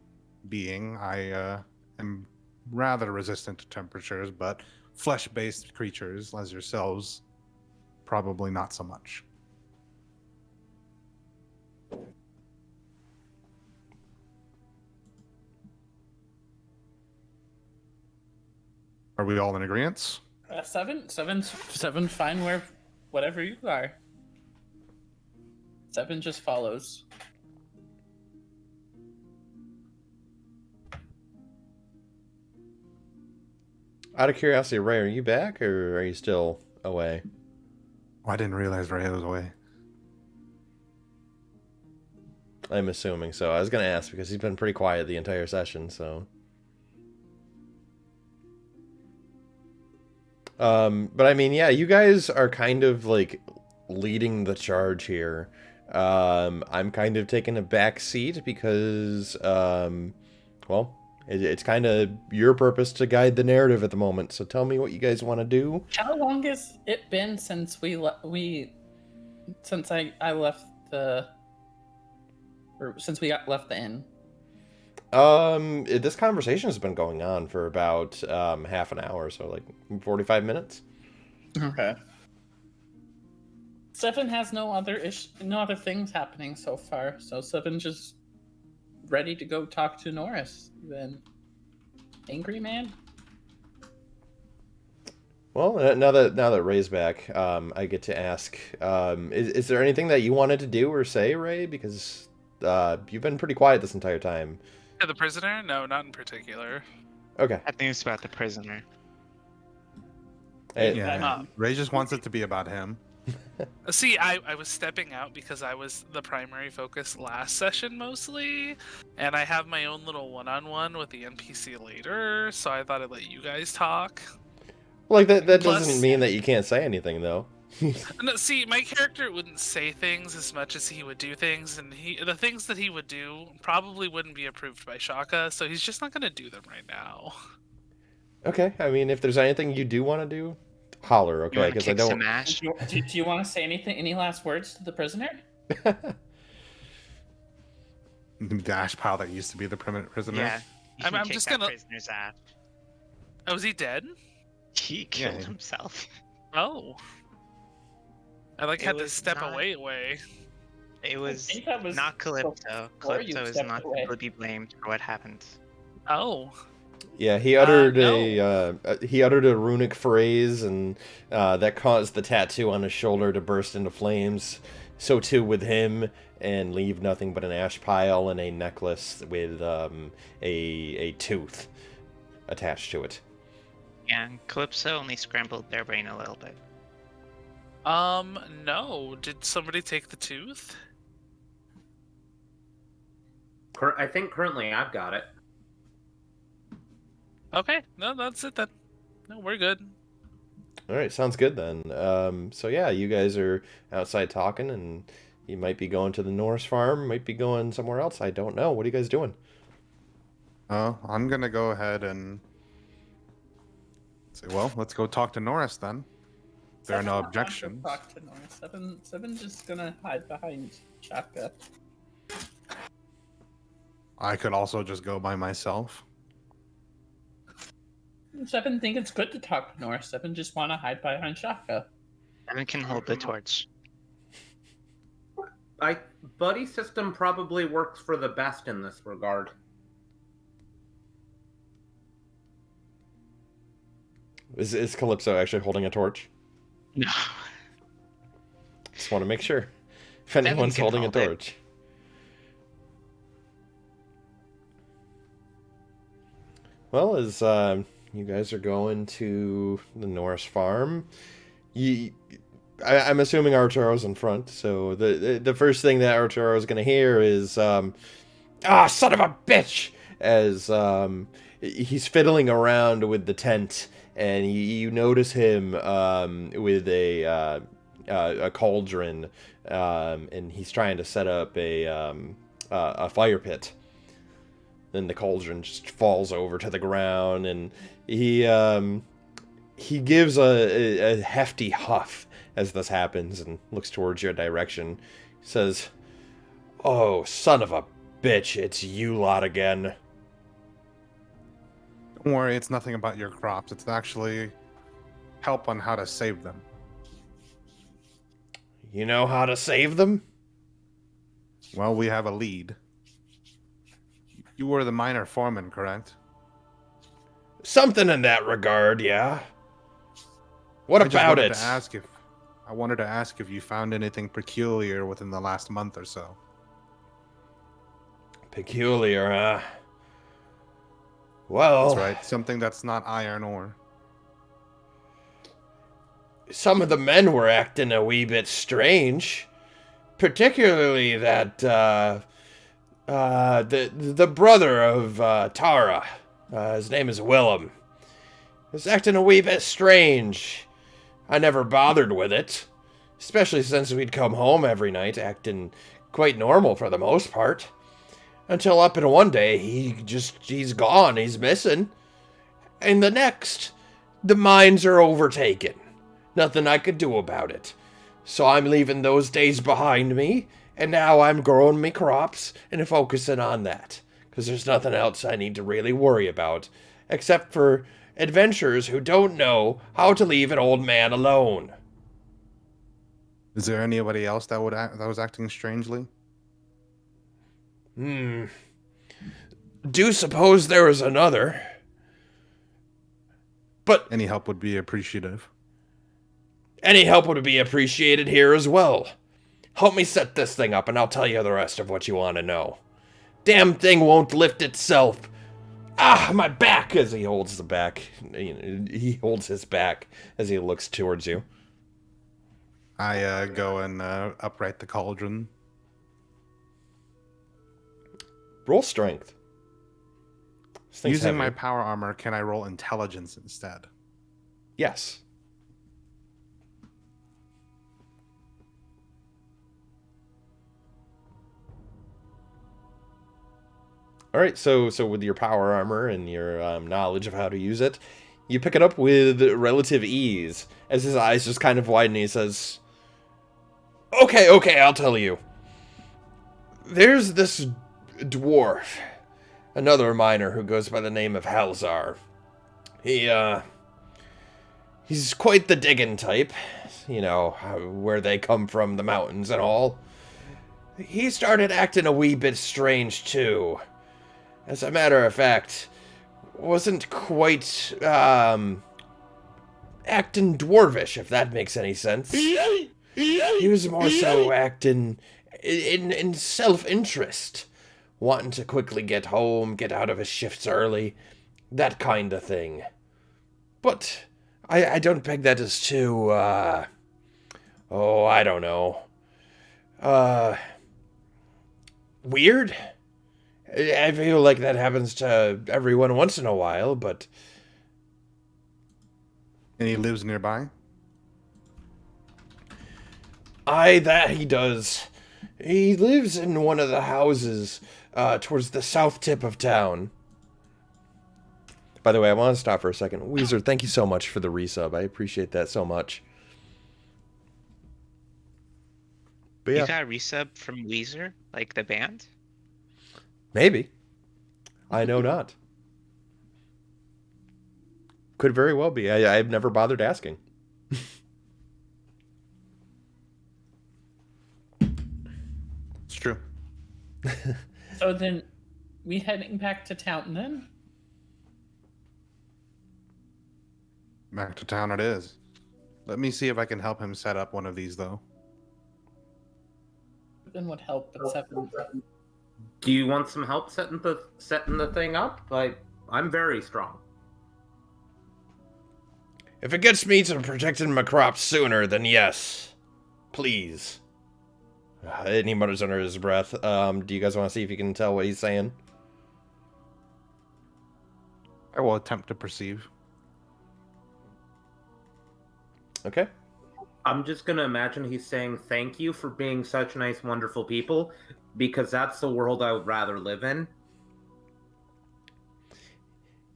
being, I am rather resistant to temperatures, but flesh-based creatures, as yourselves, probably not so much. Are we all in agreement? Seven's fine where whatever you are. 7 just follows. Out of curiosity, Ray, are you back or are you still away? Oh, I didn't realize Ray was away. I'm assuming so. I was going to ask because he's been pretty quiet the entire session, so. But I mean, yeah, you guys are kind of like leading the charge here. I'm kind of taking a back seat because, well, it's kind of your purpose to guide the narrative at the moment. So tell me what you guys want to do. How long has it been since since I left since we left the inn? This conversation has been going on for about half an hour, so like 45 minutes. Okay. 7 has no other things happening so far, so 7 just ready to go talk to Norris. Then, angry man. Well, now that Ray's back, I get to ask: is there anything that you wanted to do or say, Ray? Because you've been pretty quiet this entire time. Yeah, the prisoner? No, not in particular. Okay. I think it's about the prisoner. Yeah, Ray just wants it to be about him. See, I was stepping out because I was the primary focus last session mostly, and I have my own little one-on-one with the NPC later, so I thought I'd let you guys talk. Like that doesn't mean that you can't say anything, though. No, see, my character wouldn't say things as much as he would do things, and the things that he would do probably wouldn't be approved by Shaka, so he's just not going to do them right now. Okay, I mean, if there's anything you do want to do, holler, okay? Because I don't. Do you want to say anything? Any last words to the prisoner? The ash pile that used to be the permanent prisoner. Yeah, I'm just gonna. Prisoner's ass. Oh, is he dead? He killed himself. Oh. I had to step away. It was was not Calypso. Calypso is not to be blamed for what happened. Oh. Yeah, he uttered no. a runic phrase, and that caused the tattoo on his shoulder to burst into flames. So too with him, and leave nothing but an ash pile and a necklace with a tooth attached to it. Yeah, and Calypso only scrambled their brain a little bit. No. Did somebody take the tooth? I think currently I've got it. Okay, no, that's it then. No, we're good. All right, sounds good then. So yeah, you guys are outside talking, and you might be going to the Norris farm, might be going somewhere else. I don't know. What are you guys doing? I'm gonna go ahead and say, well, let's go talk to Norris then. There are no objections. Talk to Norris. Seven's just gonna hide behind Shaka. I could also just go by myself. Seven think it's good to talk to Norris. Seven just want to hide behind Shaka. Evan can hold the torch. Buddy system probably works for the best in this regard. Is Calypso actually holding a torch? No. Just want to make sure. If anyone's can holding a hold it. torch. Well, as you guys are going to the Norris farm, I'm assuming Arturo's in front, so the first thing that Arturo is going to hear is, son of a bitch! As he's fiddling around with the tent, and you notice him with a cauldron, and he's trying to set up a fire pit. Then the cauldron just falls over to the ground, and he gives a hefty huff as this happens and looks towards your direction. He says, "Oh, son of a bitch, it's you lot again." Don't worry, it's nothing about your crops. It's actually help on how to save them. You know how to save them? Well, we have a lead. You were the minor foreman, correct? Something in that regard, yeah. What about it? I wanted to ask if you found anything peculiar within the last month or so. Peculiar, huh? Well, That's right. Something that's not iron ore. some of the men were acting a wee bit strange. Particularly that, the brother of Tara. His name is Willem. Was acting a wee bit strange. I never bothered with it. Especially since we'd come home every night, acting quite normal for the most part. Until up in one day, he's gone, he's missing. And the next, the mines are overtaken. Nothing I could do about it. So I'm leaving those days behind me, and now I'm growing me crops and focusing on that. Because there's nothing else I need to really worry about, except for adventurers who don't know how to leave an old man alone. Is there anybody else that was acting strangely? Do suppose there was another. But Any help would be appreciative. any help would be appreciated here as well. Help me set this thing up and I'll tell you the rest of what you want to know. Damn thing won't lift itself. Ah, my back! As he holds the back. He holds his back as he looks towards you. I go and upright the cauldron. Roll strength. This thing's Using my heavy. power armor, can I roll intelligence instead? Yes. All right, so with your power armor and your knowledge of how to use it, you pick it up with relative ease. As his eyes just kind of widen, he says, Okay, I'll tell you. There's this dwarf, another miner who goes by the name of Halzar. He's quite the digging type, you know, where they come from, the mountains and all. He started acting a wee bit strange too. As a matter of fact, wasn't quite, acting dwarvish, if that makes any sense. He was more so acting in self-interest, wanting to quickly get home, get out of his shifts early, that kind of thing. But I don't peg that as too, Oh, I don't know. Weird? I feel like that happens to everyone once in a while, but And he lives nearby? that he does. He lives in one of the houses towards the south tip of town. By the way, I want to stop for a second. Weezer, thank you so much for the resub. I appreciate that so much. But You yeah, got a resub from Weezer, like the band? maybe. I know not. Could very well be. I've never bothered asking. It's true. So then, we heading back to town then? Back to town it is. Let me see if I can help him set up one of these, though. Then would help, but 7. Do you want some help setting the thing up? I'm very strong. If it gets me to protecting my crops sooner, then yes. Please. And he mutters under his breath. Do you guys want to see if you can tell what he's saying? I will attempt to perceive. Okay. I'm just gonna imagine he's saying thank you for being such nice, wonderful people, because that's the world I would rather live in.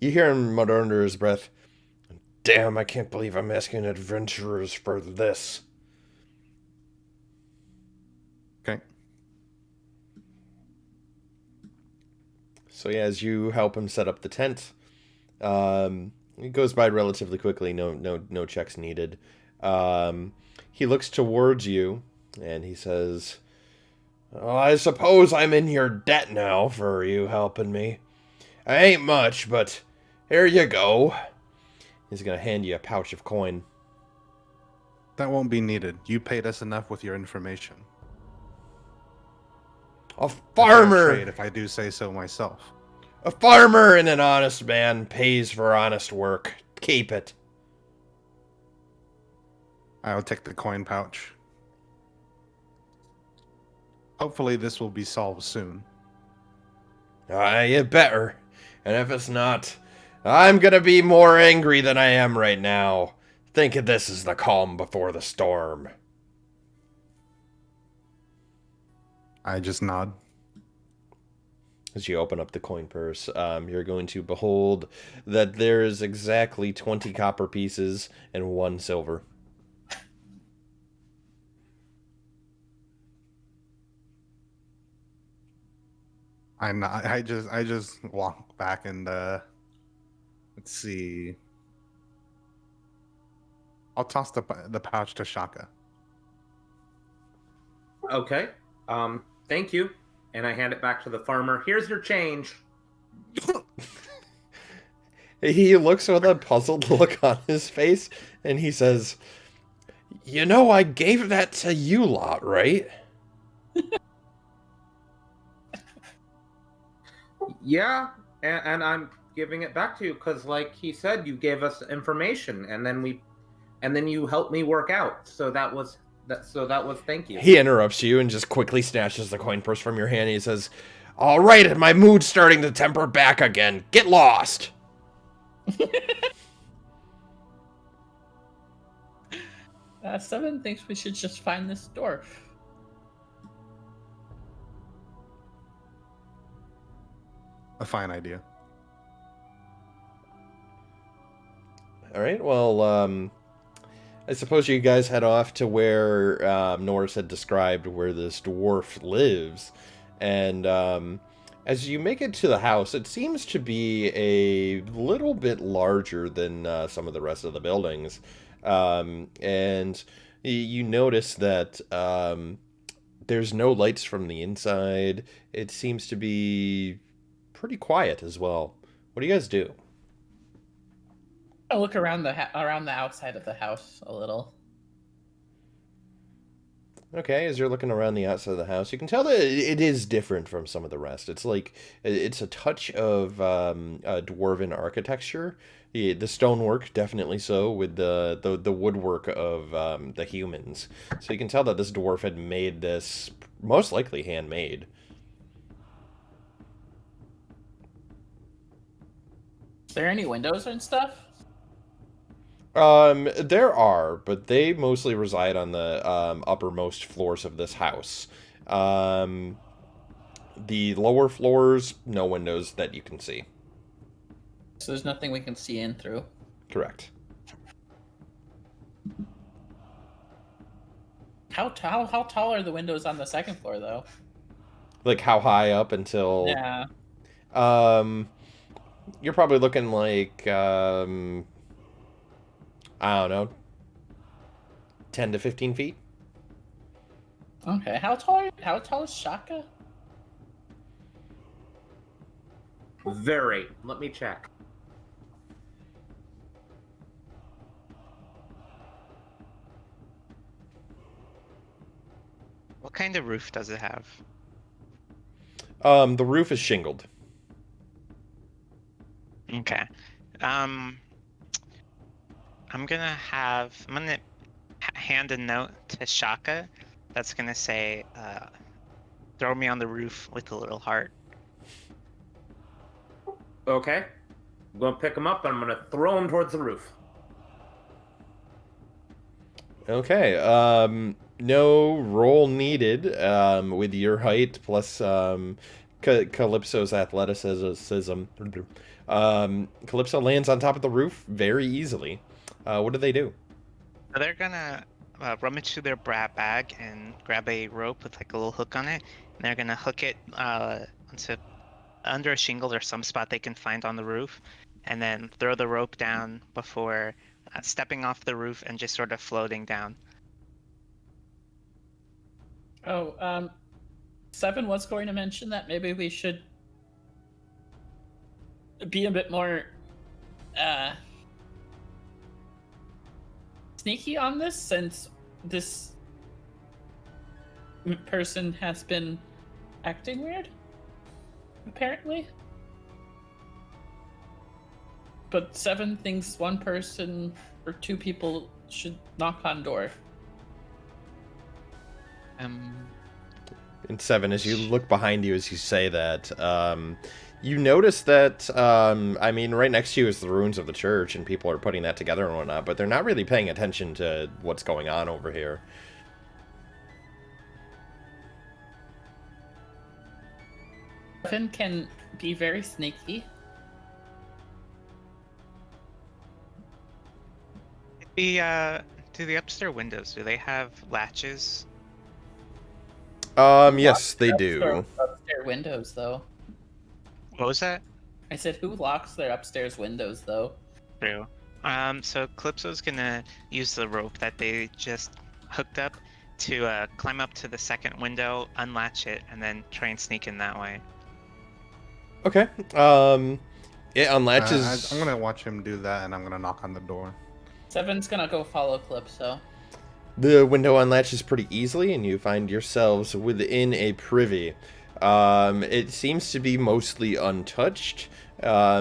You hear him mutter under his breath. Damn, I can't believe I'm asking adventurers for this. Okay. So yeah, as you help him set up the tent, it goes by relatively quickly. No checks needed. He looks towards you and he says, "Oh, I suppose I'm in your debt now for you helping me. I ain't much, but here you go." He's gonna hand you a pouch of coin. That won't be needed. You paid us enough with your information. A A fair farmer! trade, if I do say so myself. A farmer and an honest man pays for honest work. Keep it. I'll take the coin pouch. Hopefully this will be solved soon. You better. And if it's not, I'm gonna be more angry than I am right now. Think of this as the calm before the storm. I just nod. As you open up the coin purse, you're going to behold that there is exactly 20 copper pieces and 1 silver. I just walk back and let's see. I'll toss the pouch to Shaka. Okay. Thank you. And I hand it back to the farmer. Here's your change. He looks with a puzzled look on his face, and he says, "You know, I gave that to you lot, right?" Yeah, and I'm giving it back to you because, like he said, you gave us information, and then you helped me work out. So that was thank you. He interrupts you and just quickly snatches the coin purse from your hand, and he says, "All right, my mood's starting to temper back again. Get lost." 7 thinks we should just find this door. A fine idea. All right, well, I suppose you guys head off to where Norris had described where this dwarf lives. And as you make it to the house, it seems to be a little bit larger than some of the rest of the buildings. And you notice that there's no lights from the inside. It seems to be pretty quiet as well. What do you guys do? I look around the outside of the house a little. Okay, as you're looking around the outside of the house, you can tell that it is different from some of the rest. It's like it's a touch of dwarven architecture. The stonework, definitely so, with the woodwork of the humans. So you can tell that this dwarf had made this most likely handmade. Is there any windows and stuff? There are, but they mostly reside on the uppermost floors of this house. Um, the lower floors, no windows that you can see. So there's nothing we can see in through. Correct. How tall are the windows on the second floor, though? Like how high up until? Yeah. You're probably looking like I don't know, 10 to 15 feet. Okay. How tall is Shaka? Very. Let me check. What kind of roof does it have? The roof is shingled. Okay. I'm gonna hand a note to Shaka that's gonna say, throw me on the roof with a little heart. Okay. I'm gonna pick him up and I'm gonna throw him towards the roof. Okay. No roll needed. With your height plus Calypso's athleticism. Calypso lands on top of the roof very easily. What do they do? So they're gonna rummage through their bag and grab a rope with like a little hook on it, and they're gonna hook it onto under a shingle or some spot they can find on the roof, and then throw the rope down before stepping off the roof and just sort of floating down. Oh, Seven was going to mention that maybe we should be a bit more sneaky on this, since this person has been acting weird, apparently. But Seven thinks one person or two people should knock on door. And Seven, as you look behind you as you say that, you notice that, I mean, right next to you is the ruins of the church, and people are putting that together and whatnot, but they're not really paying attention to what's going on over here. Seven can be very sneaky. Do the upstairs windows, do they have latches? Yes, they do. Upstairs windows, though. What was that? I said, who locks their upstairs windows, though? True. So Calypso's gonna use the rope that they just hooked up to climb up to the second window, unlatch it, and then try and sneak in that way. Okay. It unlatches. I'm gonna watch him do that, and I'm gonna knock on the door. Seven's gonna go follow Calypso. The window unlatches pretty easily, and you find yourselves within a privy. It seems to be mostly untouched,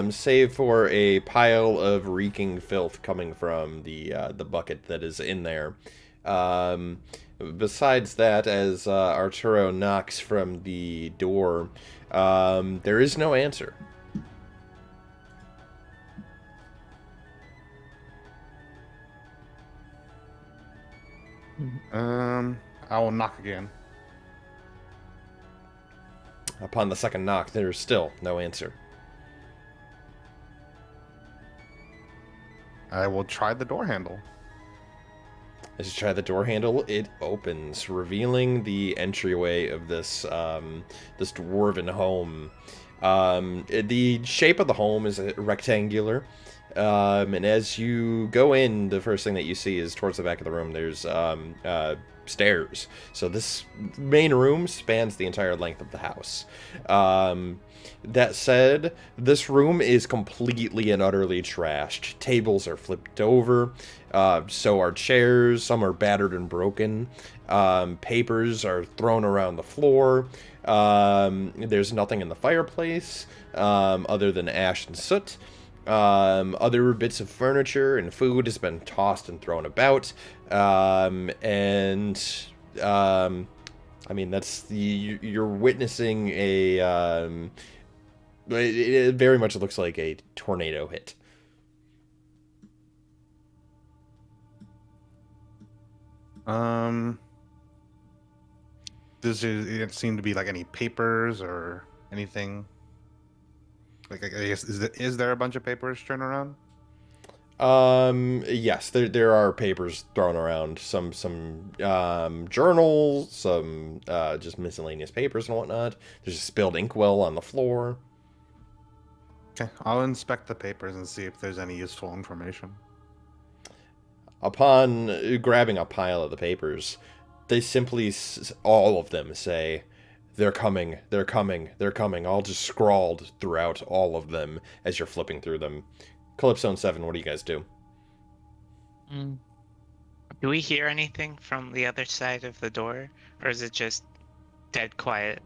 save for a pile of reeking filth coming from the bucket that is in there. Besides that, as Arturo knocks from the door, there is no answer. I will knock again. Upon the second knock, there is still no answer. I will try the door handle. As you try the door handle, it opens, revealing the entryway of this this dwarven home. The shape of the home is rectangular, and as you go in, the first thing that you see is towards the back of the room. There's stairs. So this main room spans the entire length of the house. That said, this room is completely and utterly trashed. Tables are flipped over, so are chairs. Some are battered and broken. Papers are thrown around the floor. There's nothing in the fireplace other than ash and soot. Other bits of furniture and food has been tossed and thrown about. I mean, you're witnessing a. It very much looks like a tornado hit. Does it seem to be like any papers or anything? Like, I guess, is there a bunch of papers strewn around? Yes, there are papers thrown around. Some journals, some just miscellaneous papers and whatnot. There's a spilled inkwell on the floor. Okay, I'll inspect the papers and see if there's any useful information. Upon grabbing a pile of the papers, they simply, all of them say, "They're coming, they're coming, they're coming," all just scrawled throughout all of them as you're flipping through them. Calypso and Seven, what do you guys do? Do we hear anything from the other side of the door, or is it just dead quiet?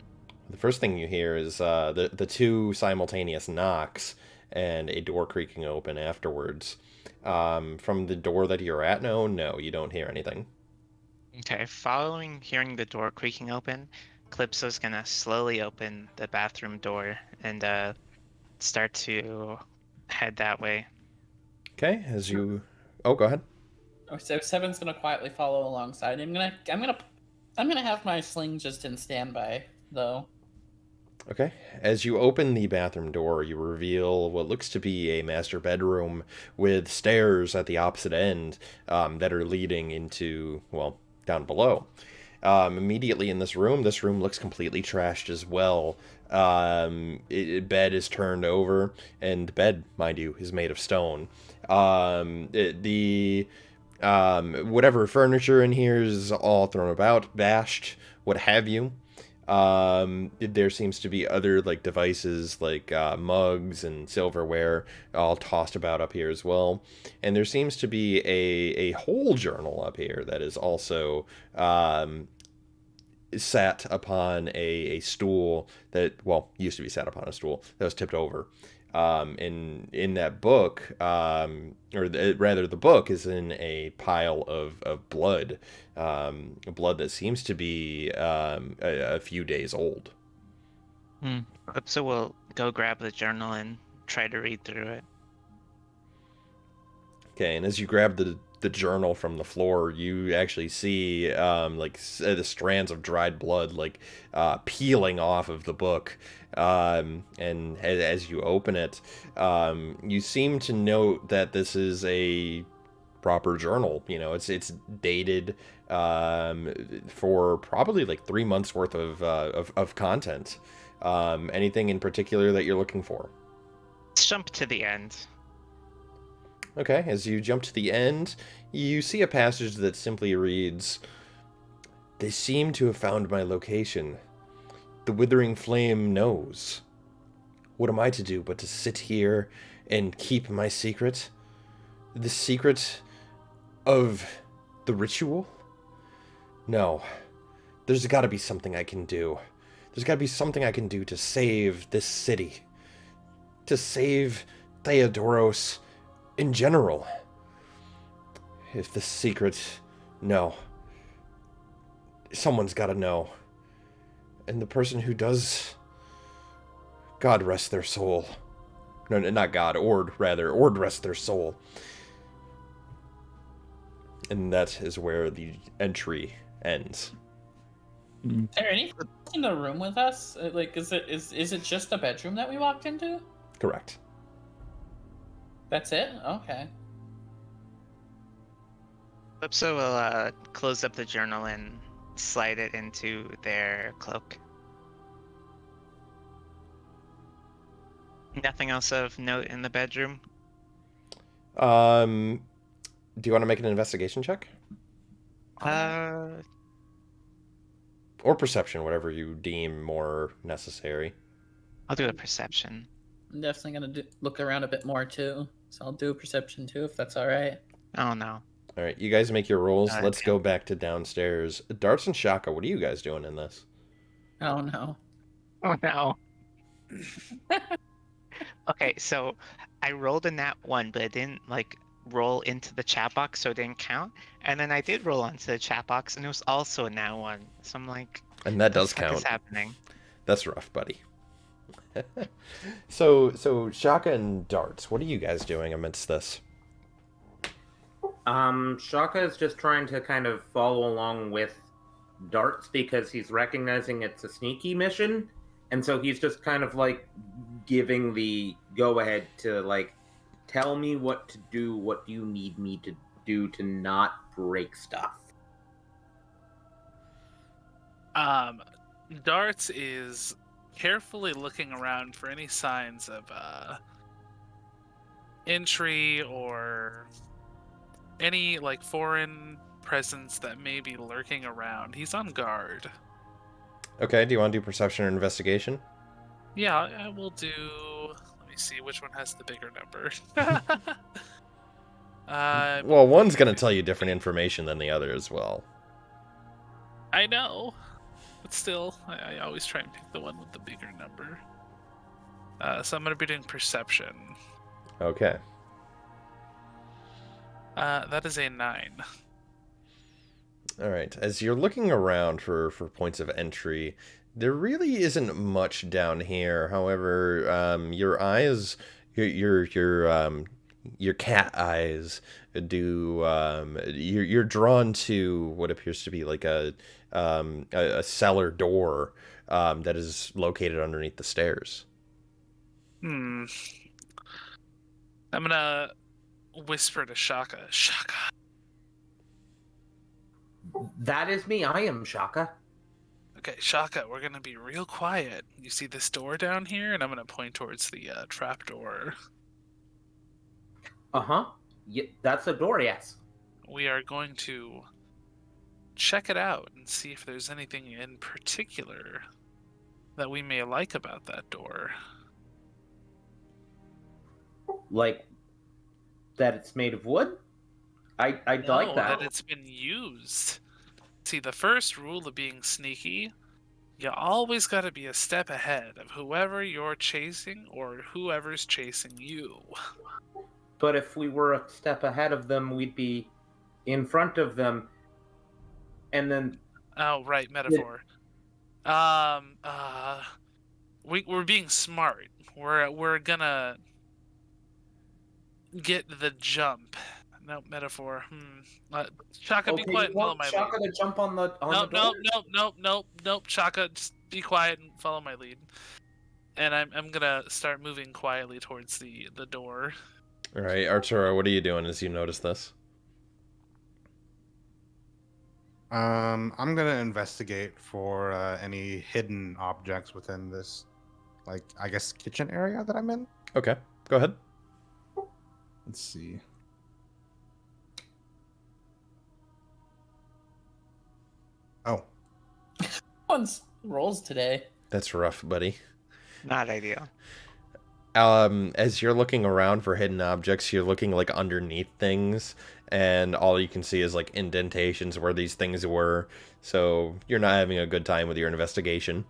The first thing you hear is the two simultaneous knocks and a door creaking open afterwards. From the door that you're at, no, you don't hear anything. Okay, following hearing the door creaking open, Calypso's gonna slowly open the bathroom door and start to head that way. Okay, as you... Oh, go ahead. So Seven's gonna quietly follow alongside. I'm gonna have my sling just in standby, though. Okay. As you open the bathroom door, you reveal what looks to be a master bedroom with stairs at the opposite end that are leading into, well, down below. Immediately in this room looks completely trashed as well. Bed is turned over, and the bed, mind you, is made of stone. Whatever furniture in here is all thrown about, bashed, what have you. There seems to be other like devices like mugs and silverware all tossed about up here as well, and there seems to be a whole journal up here that is also sat upon a stool that, well, used to be sat upon a stool that was tipped over. In that book, rather the book is in a pile of blood, blood that seems to be a few days old. So we'll go grab the journal and try to read through it. Okay, and as you grab the journal from the floor, you actually see the strands of dried blood peeling off of the book. And as you open it, you seem to note that this is a proper journal. You know, it's dated for probably like 3 months worth of content. Anything in particular that you're looking for? Let's jump to the end. Okay, as you jump to the end, you see a passage that simply reads, "They seem to have found my location. The withering flame knows. What am I to do but to sit here and keep my secret? The secret of the ritual? No, there's got to be something I can do. There's got to be something I can do to save this city. To save Theodoros in general. If the secret... No. Someone's got to know. And the person who does... God rest their soul. No, not God. Ord, rather. Ord rest their soul." And that is where the entry ends. Is there anything in the room with us? Like, is it just a bedroom that we walked into? Correct. That's it? Okay. Calypso will close up the journal and slide it into their cloak. Nothing else of note in the bedroom? Do you want to make an investigation check? Or perception, whatever you deem more necessary. I'll do a perception. I'm definitely gonna look around a bit more too. So I'll do a perception too, if that's all right. Oh no. All right, you guys make your rolls. Alright, Let's go back to downstairs. Darts and Shaka, what are you guys doing in this? Oh no. Oh no. Okay, so I rolled a nat 1, but it didn't like roll into the chat box, so it didn't count. And then I did roll onto the chat box, and it was also a nat 1. So I'm like, And that what does the fuck is count. happening? That's rough, buddy. So Shaka and Darts, what are you guys doing amidst this? Shaka is just trying to kind of follow along with Darts because he's recognizing it's a sneaky mission, and so he's just kind of like giving the go-ahead to like tell me what to do, what do you need me to do to not break stuff. Darts is carefully looking around for any signs of entry or any like foreign presence that may be lurking around. He's on guard. Okay, do you want to do perception or investigation? Yeah, I will do. Let me see which one has the bigger number. Well, one's going to tell you different information than the other as well. I know, but still, I always try and pick the one with the bigger number. So I'm going to be doing perception. Okay. That is a 9. All right. As you're looking around for points of entry, there really isn't much down here. However, your eyes, your cat eyes do. You're drawn to what appears to be like a cellar door that is located underneath the stairs. I'm gonna whisper to Shaka. Shaka. That is me. I am Shaka. Okay, Shaka, we're gonna be real quiet. You see this door down here? And I'm gonna point towards the trap door. Uh-huh. Yeah, that's a door, yes. We are going to check it out and see if there's anything in particular that we may like about that door. Like that it's made of wood? I'd like No, that. that it's been used. See, the first rule of being sneaky, you always got to be a step ahead of whoever you're chasing or whoever's chasing you. But if we were a step ahead of them, we'd be in front of them, and then Oh, right, metaphor. We're being smart. We're gonna get the jump. No metaphor. Shaka, be quiet and follow my Shaka lead. to jump on the Nope. Shaka, just be quiet and follow my lead. And I'm gonna start moving quietly towards the door. All right, Arturo, what are you doing as you notice this? I'm gonna investigate for any hidden objects within this, like, I guess, kitchen area that I'm in. Okay, go ahead. Let's see. Oh, One's rolls today. That's rough, buddy. Not ideal. As you're looking around for hidden objects, you're looking like underneath things, and all you can see is like indentations where these things were. So you're not having a good time with your investigation.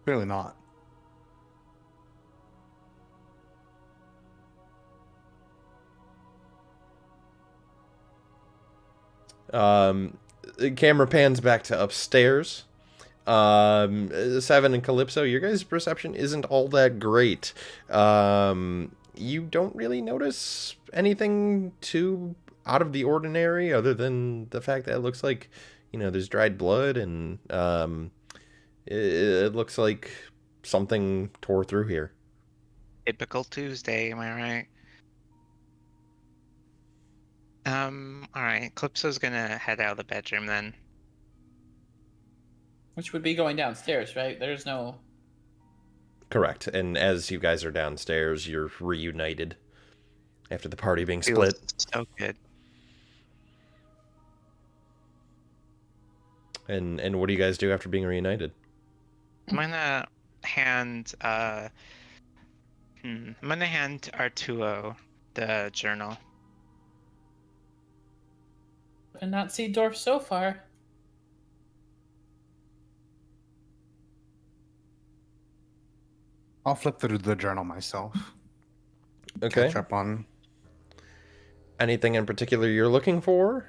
clearly not. The camera pans back to upstairs. Seven and Calypso, your guys' perception isn't all that great. You don't really notice anything too out of the ordinary other than the fact that it looks like, there's dried blood and it looks like something tore through here. Typical Tuesday, am I right? Alright, Calypso's gonna head out of the bedroom then. Which would be going downstairs, right? There's no... Correct. And as you guys are downstairs, you're reunited after the party being Feels split. so good. And what do you guys do after being reunited? I'm gonna hand I'm gonna hand Artuo the journal. And not see Dorf so far. I'll flip through the journal myself. Okay. Catch up on. Anything in particular you're looking for?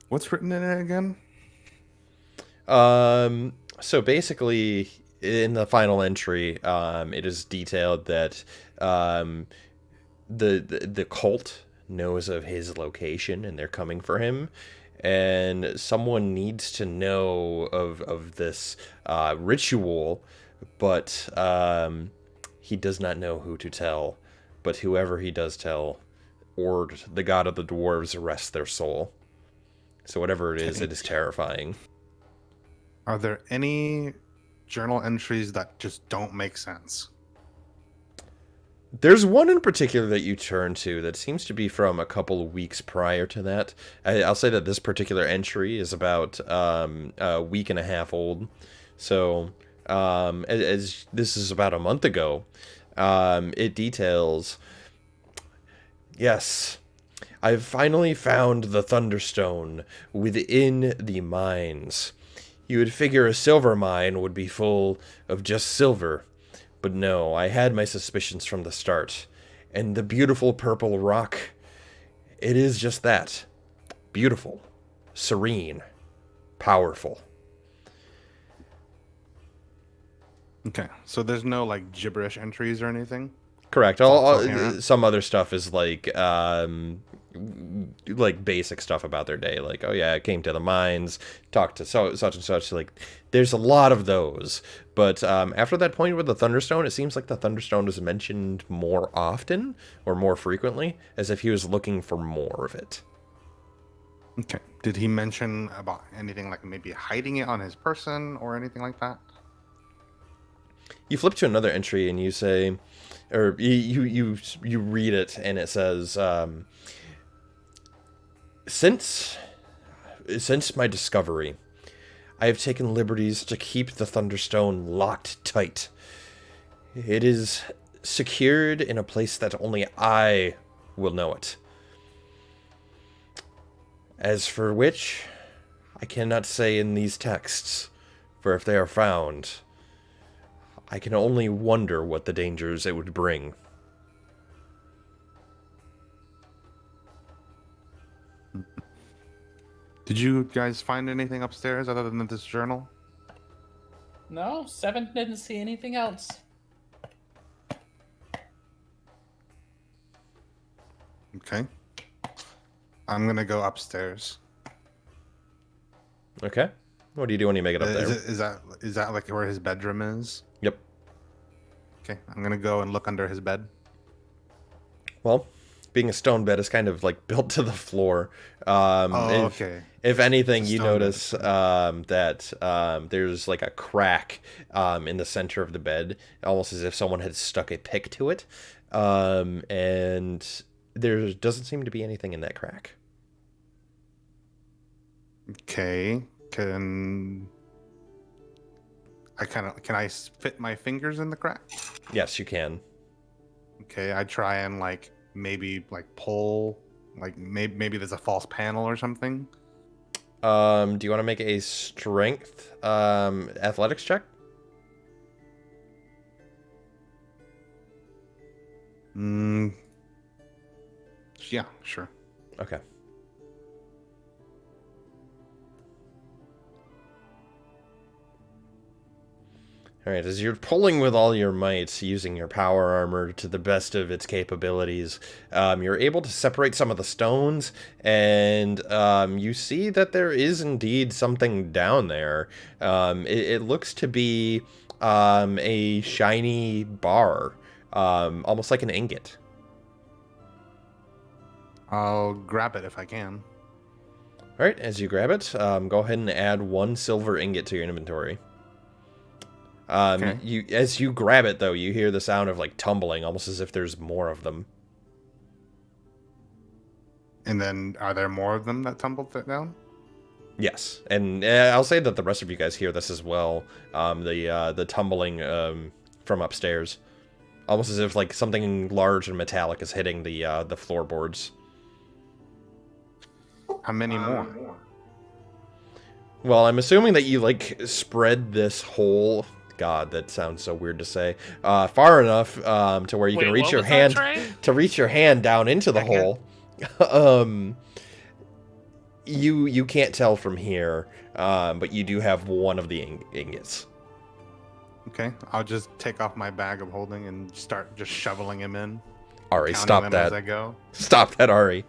What's written in it again? So basically, in the final entry, it is detailed that the cult knows of his location and they're coming for him, and someone needs to know of this ritual, but he does not know who to tell. But whoever he does tell, or the god of the dwarves arrests their soul. So whatever it is terrifying. Are there any journal entries that just don't make sense? There's one in particular that you turn to that seems to be from a couple of weeks prior to that. I'll say that this particular entry is about a week and a half old. So, as this is about a month ago, it details, yes, I've finally found the Thunderstone within the mines. You would figure a silver mine would be full of just silver. But no, I had my suspicions from the start. And the beautiful purple rock, it is just that. Beautiful, serene, powerful. Okay, so there's no like gibberish entries or anything? Correct. Coherent. Some other stuff is like basic stuff about their day, like, oh yeah, I came to the mines, talked to such and such. Like, there's a lot of those, but after that point with the Thunderstone, it seems like the Thunderstone is mentioned more often or more frequently, as if he was looking for more of it. Okay. Did he mention about anything like maybe hiding it on his person or anything like that? You flip to another entry and you say, or you read it, and it says, since my discovery, I have taken liberties to keep the Thunderstone locked tight. It is secured in a place that only I will know it. As for which, I cannot say in these texts, for if they are found, I can only wonder what the dangers it would bring. Did you guys find anything upstairs other than this journal? No, Seven didn't see anything else. Okay. I'm gonna go upstairs. Okay. What do you do when you make it up there? Is that like where his bedroom is? Yep. Okay, I'm gonna go and look under his bed. Well, being a stone bed is kind of like built to the floor. Okay. If anything, It's a you stone bed. notice that there's like a crack in the center of the bed, almost as if someone had stuck a pick to it. And there doesn't seem to be anything in that crack. Okay. Can I fit my fingers in the crack? Yes, you can. Okay, I try and like maybe like pull, like maybe there's a false panel or something. Do you want to make a strength athletics check? Yeah, sure. Okay. Alright, as you're pulling with all your might, using your power armor to the best of its capabilities, you're able to separate some of the stones, and you see that there is indeed something down there. It looks to be a shiny bar, almost like an ingot. I'll grab it if I can. Alright, as you grab it, go ahead and add 1 silver ingot to your inventory. Okay. As you grab it, though, you hear the sound of like tumbling, almost as if there's more of them. And then, are there more of them that tumbled down? Yes, and I'll say that the rest of you guys hear this as well. The tumbling from upstairs, almost as if like something large and metallic is hitting the floorboards. How many more? Well, I'm assuming that you like spread this hole. God, that sounds so weird to say. Far enough to where you can reach your hand down into the hole. You can't tell from here, but you do have one of the ingots. Okay, I'll just take off my bag of holding and start just shoveling him in. Ari, Counting stop them that. as I go. Stop that, Ari.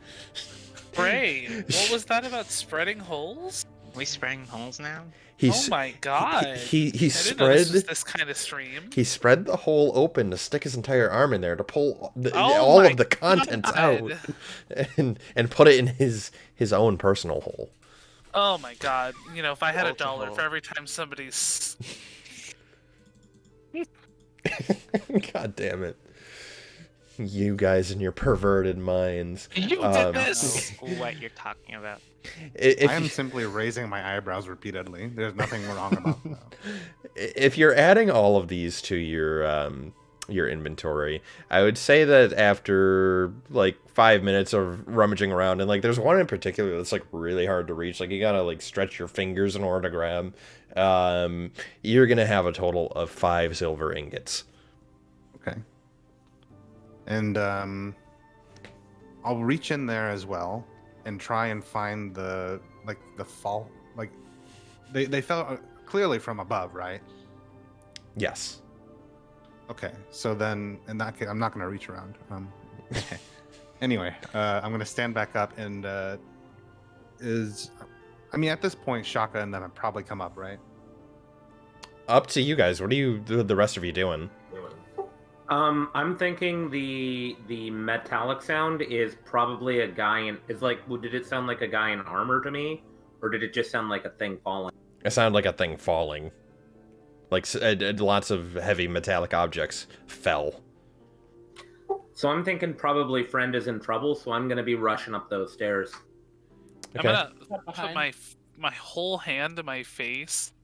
Ray, what was that about spreading holes? Are we spraying holes now? Oh my god! He I didn't know spread this was this kind of stream. he spread the hole open to stick his entire arm in there to pull Oh all my of the contents God. out and put it in his own personal hole. Oh my god! You know, if I had $1 Multiple. for every time somebody's God damn it. You guys and your perverted minds. you did I this. don't know what you're talking about. If I am simply raising my eyebrows repeatedly. There's nothing wrong about that. if you're adding all of these to your inventory, I would say that after like 5 minutes of rummaging around, and like there's one in particular that's like really hard to reach, like you gotta like stretch your fingers in order to grab, you're gonna have a total of 5 silver ingots. Okay. And I'll reach in there as well and try and find the fall. Like they fell clearly from above, right? Yes. Okay. So then in that case, I'm not going to reach around. Okay. Anyway, I'm going to stand back up and at this point, Shaka and them have probably come up, right? Up to you guys. What are the rest of you doing? I'm thinking the metallic sound is probably a guy in. Did it sound like a guy in armor to me, or did it just sound like a thing falling? It sounded like a thing falling. Like lots of heavy metallic objects fell. So I'm thinking probably friend is in trouble. So I'm gonna be rushing up those stairs. Okay. I'm gonna put Behind. my whole hand to my face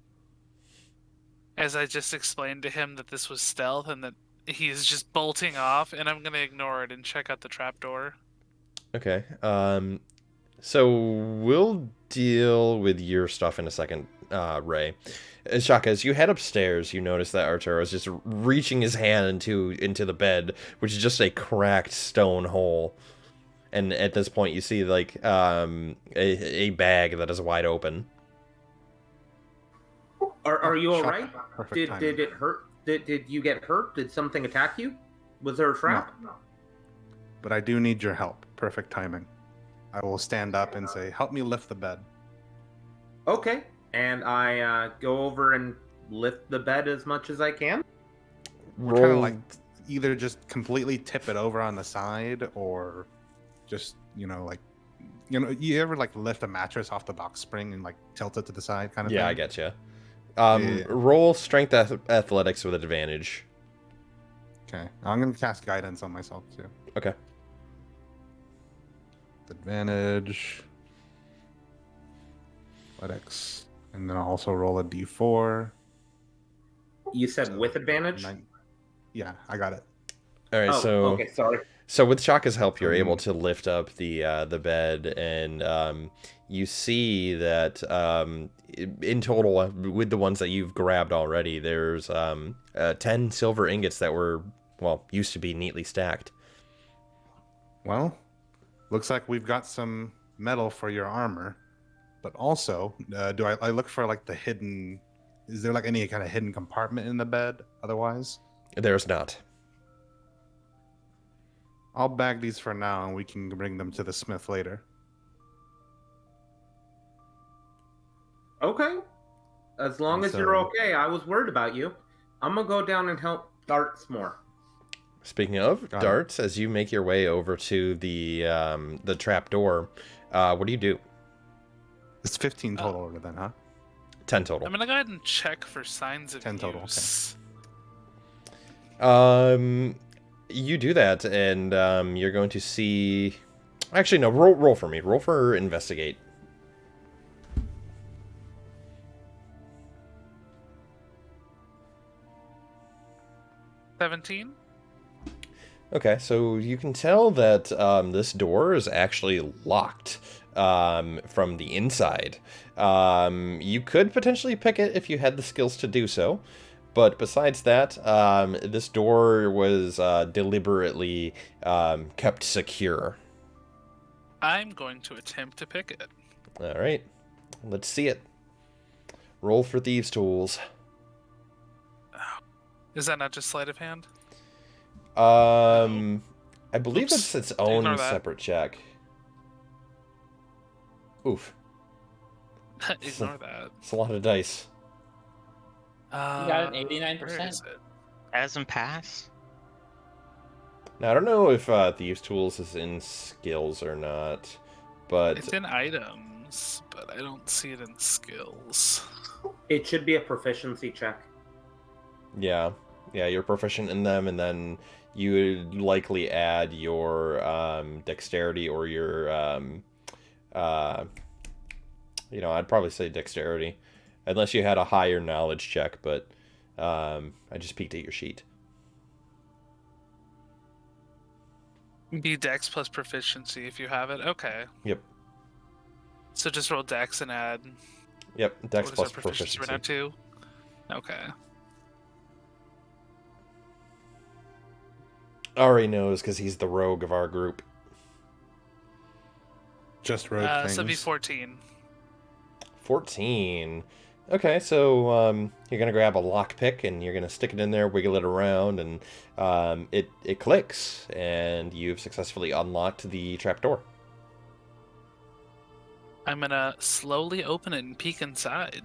as I just explained to him that this was stealth and that he's just bolting off, and I'm gonna ignore it and check out the trapdoor. Okay. So we'll deal with your stuff in a second, Ray. Shaka, as you head upstairs, you notice that Arturo is just reaching his hand into the bed, which is just a cracked stone hole. And at this point, you see like a bag that is wide open. Are you all right? Perfect Did it hurt? Did you get hurt? Did something attack you? Was there a trap? No. But I do need your help. Perfect timing. I will stand up and say, "Help me lift the bed." Okay. And I go over and lift the bed as much as I can. We're trying to Roll. like either just completely tip it over on the side, or just you ever like lift a mattress off the box spring and like tilt it to the side kind of Yeah, thing. I get you. Yeah. Roll strength athletics with advantage. Okay, I'm gonna cast guidance on myself too. Okay. Advantage. Athletics, and then I'll also roll a d4. You said with advantage? Yeah, I got it. All right. Okay, sorry. So with Shaka's help, you're able to lift up the bed, and you see that in total, with the ones that you've grabbed already, there's 10 silver ingots that used to be neatly stacked. Well, looks like we've got some metal for your armor, but also, do I look for like the hidden? Is there like any kind of hidden compartment in the bed? Otherwise, There's not. I'll bag these for now, and we can bring them to the smith later. Okay. As long as you're okay. I was worried about you. I'm gonna go down and help Darts more. Speaking of Got it. darts, as you make your way over to the trap door, what do you do? It's 15 total order then, huh? 10 total. I'm gonna go ahead and check for signs of 10 total, use. You do that, and you're going to see Actually, no. Roll for me. Roll for investigate. 17. Okay, so you can tell that this door is actually locked from the inside. You could potentially pick it if you had the skills to do so, but besides that, this door was deliberately kept secure. I'm going to attempt to pick it. All right, let's see it. Roll for thieves' tools. Is that not just sleight of hand? I believe Oops. it's its Ignore own that. separate check. Oof, Ignore that. it's a lot of dice. You got an Where 89%. is it? Doesn't pass. Now, I don't know if Thieves' Tools is in skills or not, but It's in items, but I don't see it in skills. It should be a proficiency check. yeah, you're proficient in them, and then you would likely add your dexterity or your, I'd probably say dexterity, unless you had a higher knowledge check, but I just peeked at your sheet. Be dex plus proficiency if you have it. Okay. Yep. So just roll dex and add. Yep, dex What is plus our proficiency right now? proficiency. 2. Okay. Ari knows because he's the rogue of our group. Just rogue things. So be 14. 14. Okay, so you're gonna grab a lockpick and you're gonna stick it in there, wiggle it around, and it clicks, and you've successfully unlocked the trapdoor. I'm gonna slowly open it and peek inside.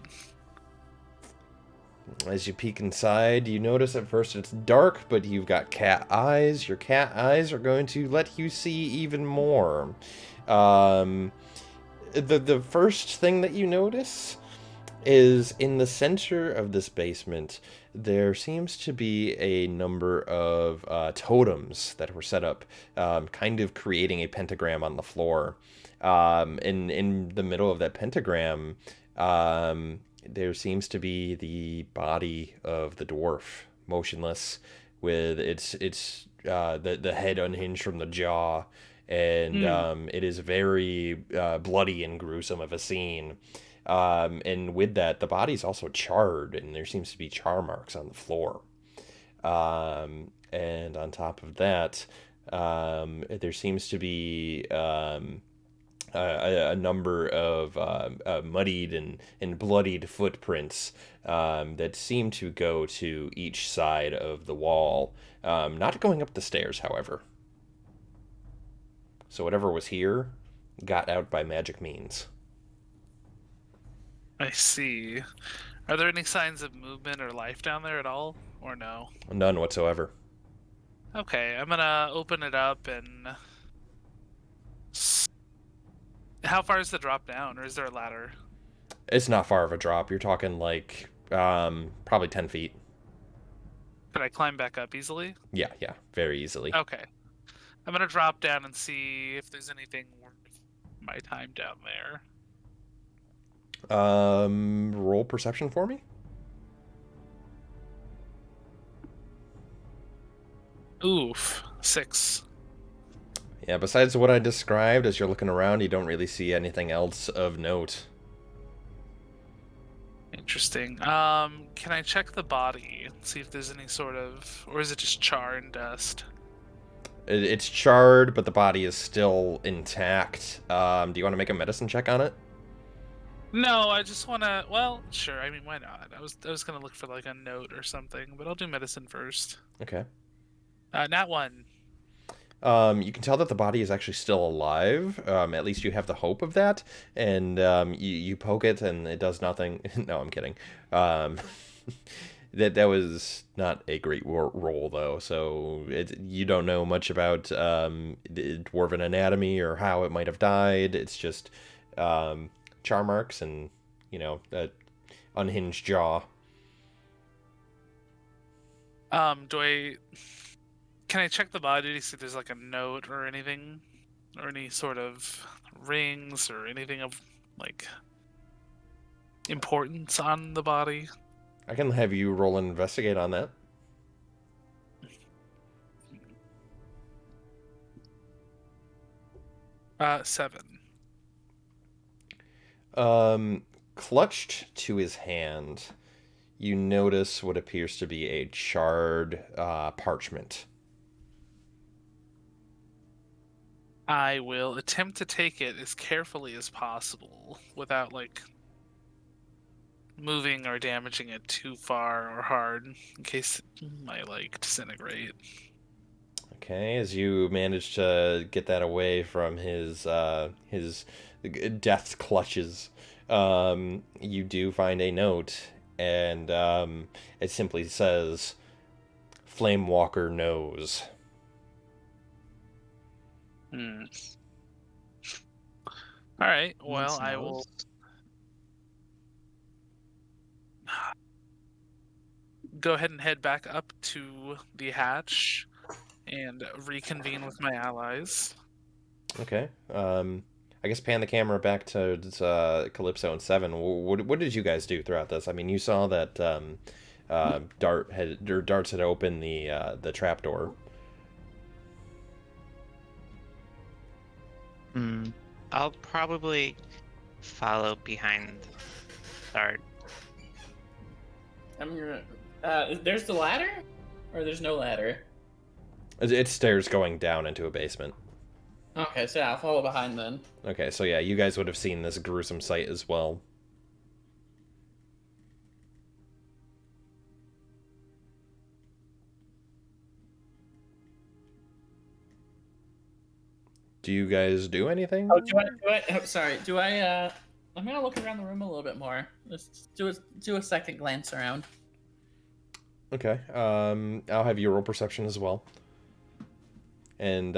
As you peek inside, you notice at first it's dark, but you've got cat eyes. Your cat eyes are going to let you see even more. The first thing that you notice is in the center of this basement, there seems to be a number of totems that were set up, kind of creating a pentagram on the floor. In the middle of that pentagram, there seems to be the body of the dwarf, motionless, with the head unhinged from the jaw, and it is very bloody and gruesome of a scene. And with that, the body's also charred, and there seems to be char marks on the floor. And on top of that, there seems to be a number of muddied and bloodied footprints that seem to go to each side of the wall. Not going up the stairs, however. So whatever was here got out by magic means. I see. Are there any signs of movement or life down there at all? Or no? None whatsoever. Okay, I'm gonna open it up and... How far is the drop down, or is there a ladder? It's not far of a drop. You're talking like probably 10 feet. Could I climb back up easily? Yeah, very easily. Okay. I'm gonna drop down and see if there's anything worth my time down there. Roll perception for me. Oof, 6. Yeah, besides what I described, as you're looking around, you don't really see anything else of note. Interesting. Can I check the body? See if there's any sort of... Or is it just char and dust? It's charred, but the body is still intact. Do you want to make a medicine check on it? No, I just wanna... Well, sure, I mean, why not? I was gonna look for, like, a note or something, but I'll do medicine first. Okay. Nat 1. You can tell that the body is actually still alive. At least you have the hope of that. And you poke it, and it does nothing. No, I'm kidding. That was not a great roll, though. So you don't know much about the dwarven anatomy or how it might have died. It's just char marks and, unhinged jaw. Can I check the body to see if there's like a note or anything? or any sort of rings or anything of like importance on the body? I can have you roll and investigate on that. Seven. Clutched to his hand, you notice what appears to be a charred parchment. I will attempt to take it as carefully as possible without like moving or damaging it too far or hard in case it might like disintegrate. Okay, as you manage to get that away from his death's clutches, you do find a note, and it simply says, "Flamewalker knows." Hmm. All right. Well, Means I will nose. go ahead and head back up to the hatch and reconvene with my allies. Okay. I guess pan the camera back to Calypso and Seven. What did you guys do throughout this? I mean, you saw that Darts had opened the trapdoor. I'll probably follow behind Dart. I'm gonna. There's the ladder, or there's no ladder. It's stairs going down into a basement. Okay, so yeah, I'll follow behind then. Okay, so yeah, you guys would have seen this gruesome sight as well. Do you guys do anything? Oh, sorry. Do I? I'm gonna look around the room a little bit more. Let's do a second glance around. Okay. I'll have you roll perception as well. And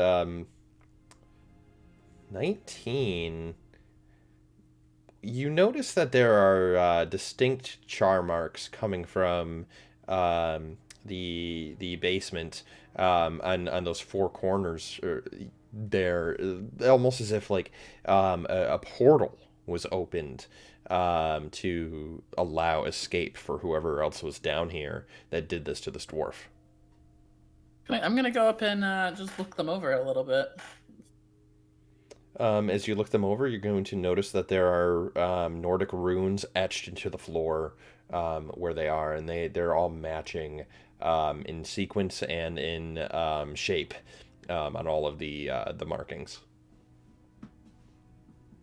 19. You notice that there are distinct char marks coming from the basement on those four corners there, almost as if like a portal was opened to allow escape for whoever else was down here that did this to this dwarf. I'm gonna go up and just look them over a little bit. As you look them over, you're going to notice that there are Nordic runes etched into the floor where they are, and they're all matching in sequence and in shape on all of the markings.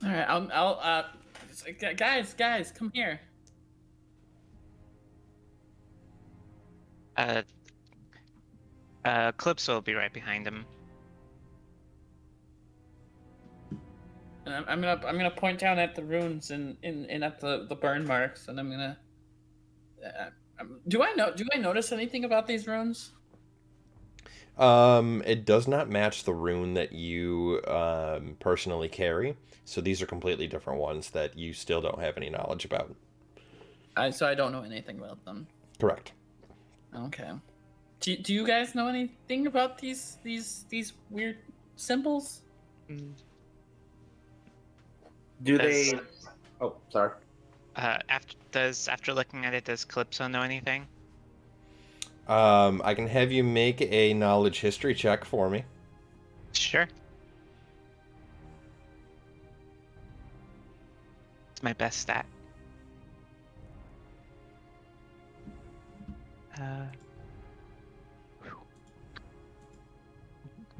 All right, I'll guys, come here. Calypso will be right behind him. And I'm gonna point down at the runes and at the burn marks, and I'm gonna. Do I notice anything about these runes? It does not match the rune that you personally carry, so these are completely different ones that you still don't have any knowledge about. So I don't know anything about them. Correct. Okay. Do you guys know anything about these weird symbols? Do they? Oh, sorry. After looking at it, does Calypso know anything? I can have you make a knowledge history check for me. Sure. It's my best stat.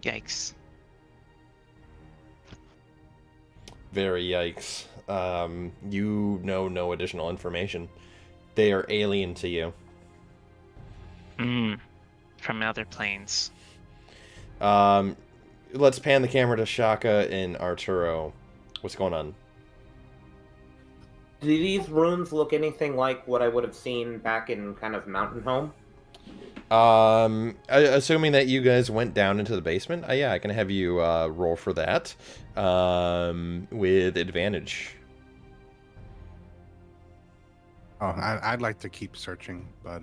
Yikes. Very yikes. You know no additional information. They are alien to you. From other planes. Let's pan the camera to Shaka and Arturo. What's going on? Do these runes look anything like what I would have seen back in kind of Mountain Home? Assuming that you guys went down into the basement, yeah, I can have you roll for that with advantage. Oh, I'd like to keep searching, but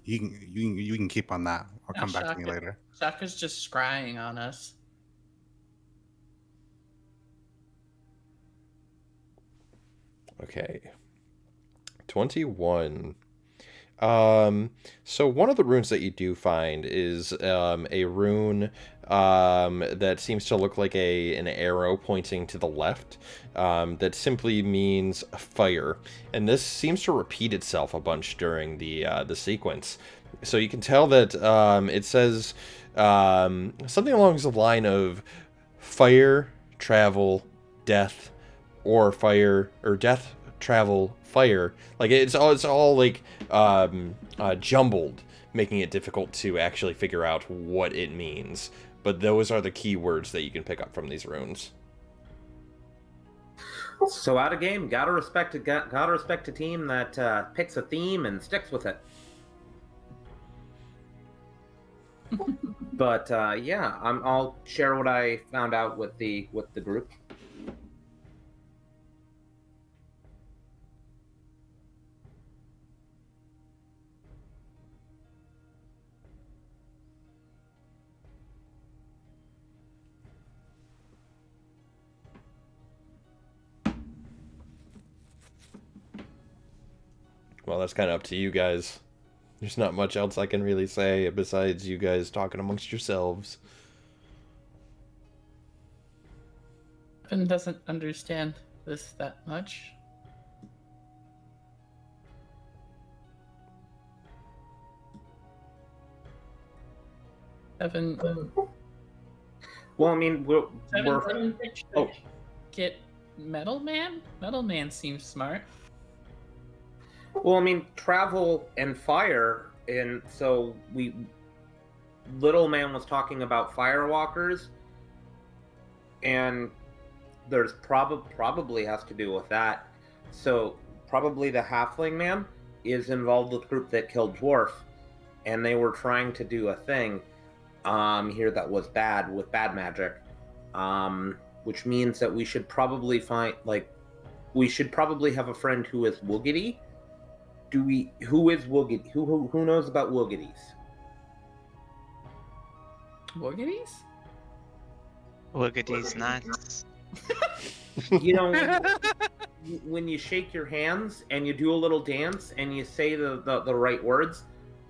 you can keep on that. I'll come back to me later. Shaka's just scrying on us. Okay. 21. So one of the runes that you do find is a rune that seems to look like an arrow pointing to the left that simply means fire. And this seems to repeat itself a bunch during the sequence. So you can tell that it says something along the line of fire, travel, death, or fire, or death, travel, fire. Like it's all like jumbled, making it difficult to actually figure out what it means. But those are the key words that you can pick up from these runes. So out of game, gotta respect a team that picks a theme and sticks with it. But yeah, I'll share what I found out with the group. Well, that's kind of up to you guys. There's not much else I can really say besides you guys talking amongst yourselves. Evan doesn't understand this that much. Evan, Well, I mean, we're Evan get Metal Man? Metal Man seems smart. well, I mean, travel and fire, and so Little Man was talking about firewalkers, and there's probably has to do with that. So probably the Halfling Man is involved with the group that killed Dwarf, and they were trying to do a thing here that was bad with bad magic, which means that we should probably have a friend who is Woogity. Who is Woogity? Who knows about Woogities? Woogities? Woogity's nuts. You know, when you shake your hands and you do a little dance and you say the right words,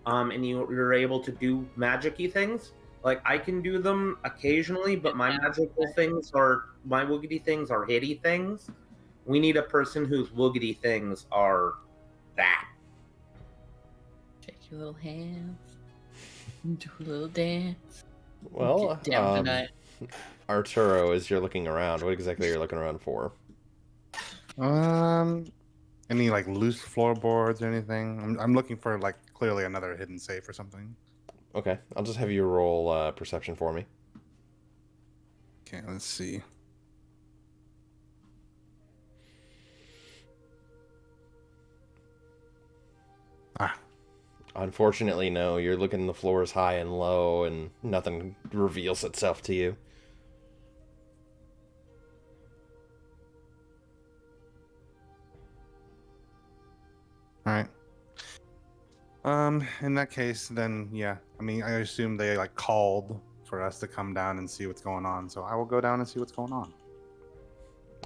and you're able to do magic-y things. Like, I can do them occasionally, but my woogity things are hitty things. We need a person whose woogity things are that. Shake your little hands. Do a little dance. Well, Get down tonight. Arturo, as you're looking around, what exactly are you looking around for? Any like loose floorboards or anything? I'm looking for like clearly another hidden safe or something. Okay, I'll just have you roll perception for me. Okay, let's see. Unfortunately, no. You're looking the floors high and low, and nothing reveals itself to you. All right. In that case, then yeah. I mean, I assume they like called for us to come down and see what's going on. So I will go down and see what's going on.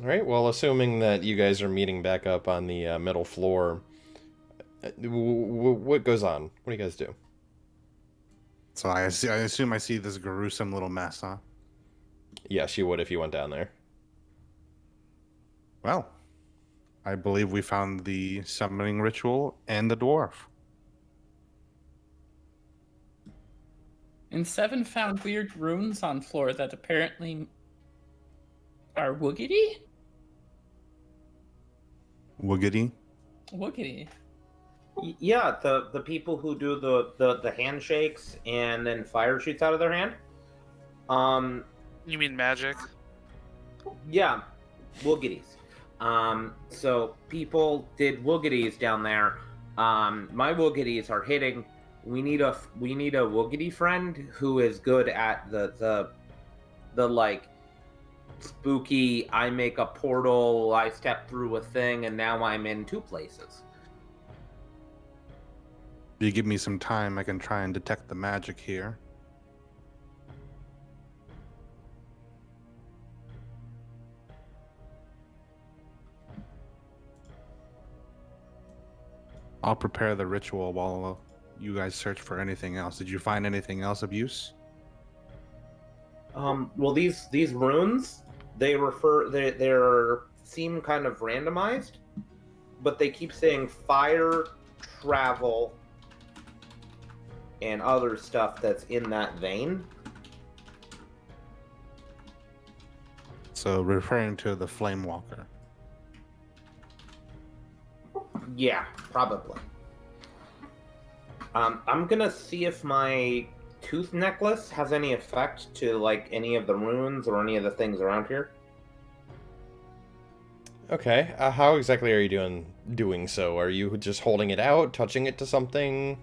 All right. Well, assuming that you guys are meeting back up on the middle floor, what goes on? What do you guys do? So I assume I see this gruesome little mess, huh? Yes, you would if you went down there. Well, I believe we found the summoning ritual and the dwarf. And Seven found weird runes on floor that apparently are woogity? Woogity? Woogity. Yeah, the people who do the handshakes and then fire shoots out of their hand. You mean magic? Yeah, woogities. So people did woogities down there. My woogities are hitting. We need a woogity friend who is good at the like spooky. I make a portal. I step through a thing, and now I'm in two places. If you give me some time, I can try and detect the magic here. I'll prepare the ritual while you guys search for anything else. Did you find anything else of use? Well, these runes, they're seem kind of randomized, but they keep saying fire, travel, and other stuff that's in that vein. So referring to the Flame Walker. Yeah, probably. I'm gonna see if my tooth necklace has any effect to like any of the runes or any of the things around here. Okay. How exactly are you doing so? Are you just holding it out, touching it to something?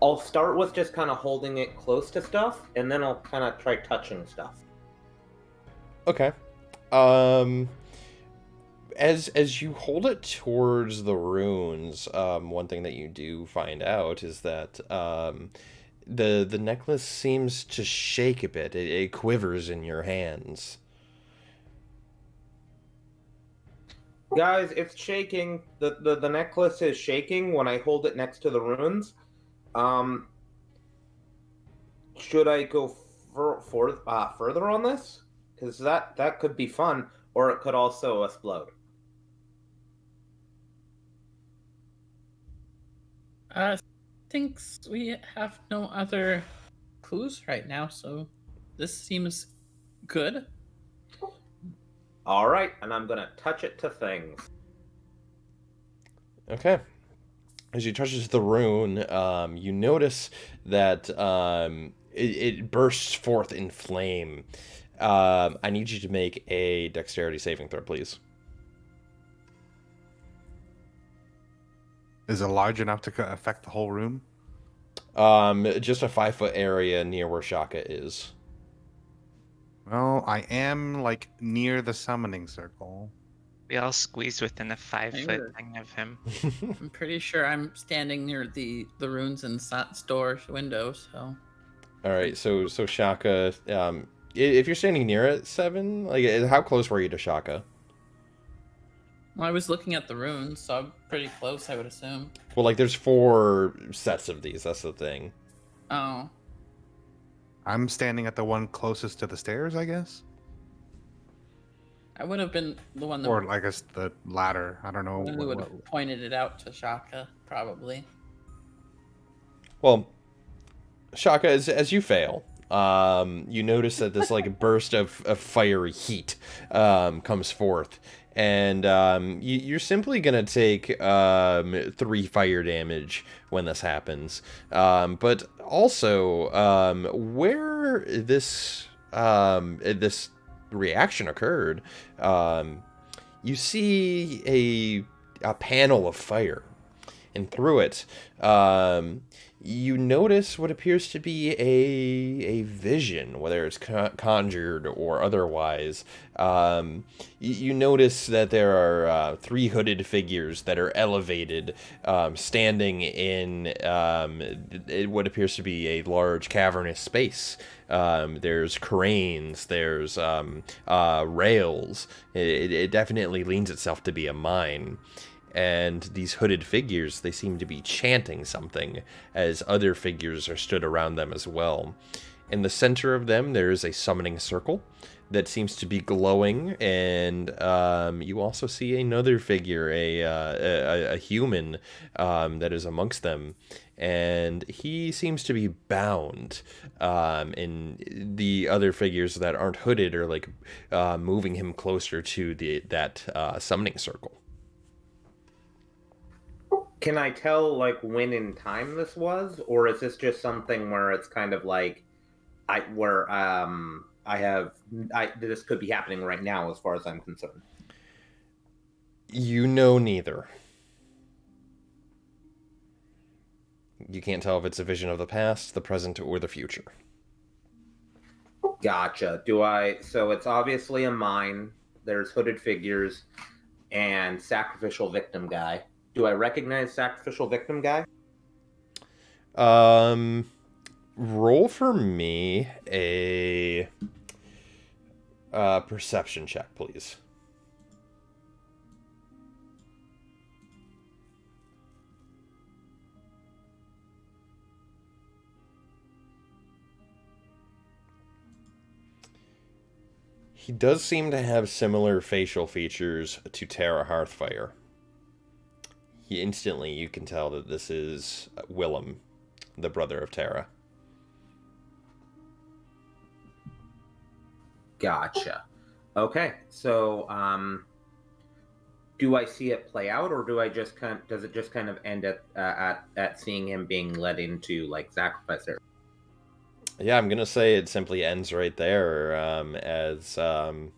I'll start with just kind of holding it close to stuff, and then I'll kind of try touching stuff. Okay. As you hold it towards the runes, one thing that you do find out is that the necklace seems to shake a bit. It quivers in your hands. Guys, it's shaking. The necklace is shaking when I hold it next to the runes. Should I go further on this? Because that could be fun, or it could also explode. I think we have no other clues right now, so this seems good. All right, and I'm gonna touch it to things. Okay. As you touch the rune, you notice that it bursts forth in flame. I need you to make a dexterity saving throw, please. Is it large enough to affect the whole room? Just a 5-foot area near where Shaka is. Well, I am like near the summoning circle. We all squeezed within a 5-foot Sure. thing of him. I'm pretty sure I'm standing near the runes and store window, so. All right, so Shaka, if you're standing near it, 7, like how close were you to Shaka? Well, I was looking at the runes, so I'm pretty close, I would assume. Well, like there's 4 sets of these. That's the thing. Oh. I'm standing at the one closest to the stairs, I guess. I would have been the one that Or I guess the ladder. I don't know. who would have pointed it out to Shaka, probably. Well, Shaka, as you fail, you notice that this like burst of fiery heat comes forth, and you're simply gonna take 3 fire damage when this happens. But also, where this reaction occurred, you see a panel of fire, and through it, you notice what appears to be a vision, whether it's conjured or otherwise. You notice that there are 3 hooded figures that are elevated, standing in what appears to be a large cavernous space. There's cranes, there's rails. It definitely leans itself to be a mine. And these hooded figures, they seem to be chanting something as other figures are stood around them as well. In the center of them, there is a summoning circle that seems to be glowing, and you also see another figure, a human that is amongst them, and he seems to be bound, and the other figures that aren't hooded are like moving him closer to that summoning circle. Can I tell like when in time this was, or is this just something where it's kind of like this could be happening right now as far as I'm concerned? You know neither. You can't tell if it's a vision of the past, the present, or the future. Gotcha. So it's obviously a mine. There's hooded figures and sacrificial victim guy. Do I recognize sacrificial victim guy? Roll for me a perception check, please. He does seem to have similar facial features to Tara Hearthfire. Instantly, you can tell that this is Willem, the brother of Tara. Gotcha. Okay, so do I see it play out, or does it just kind of end at seeing him being led into like sacrifice there? Yeah, I'm gonna say it simply ends right there, as the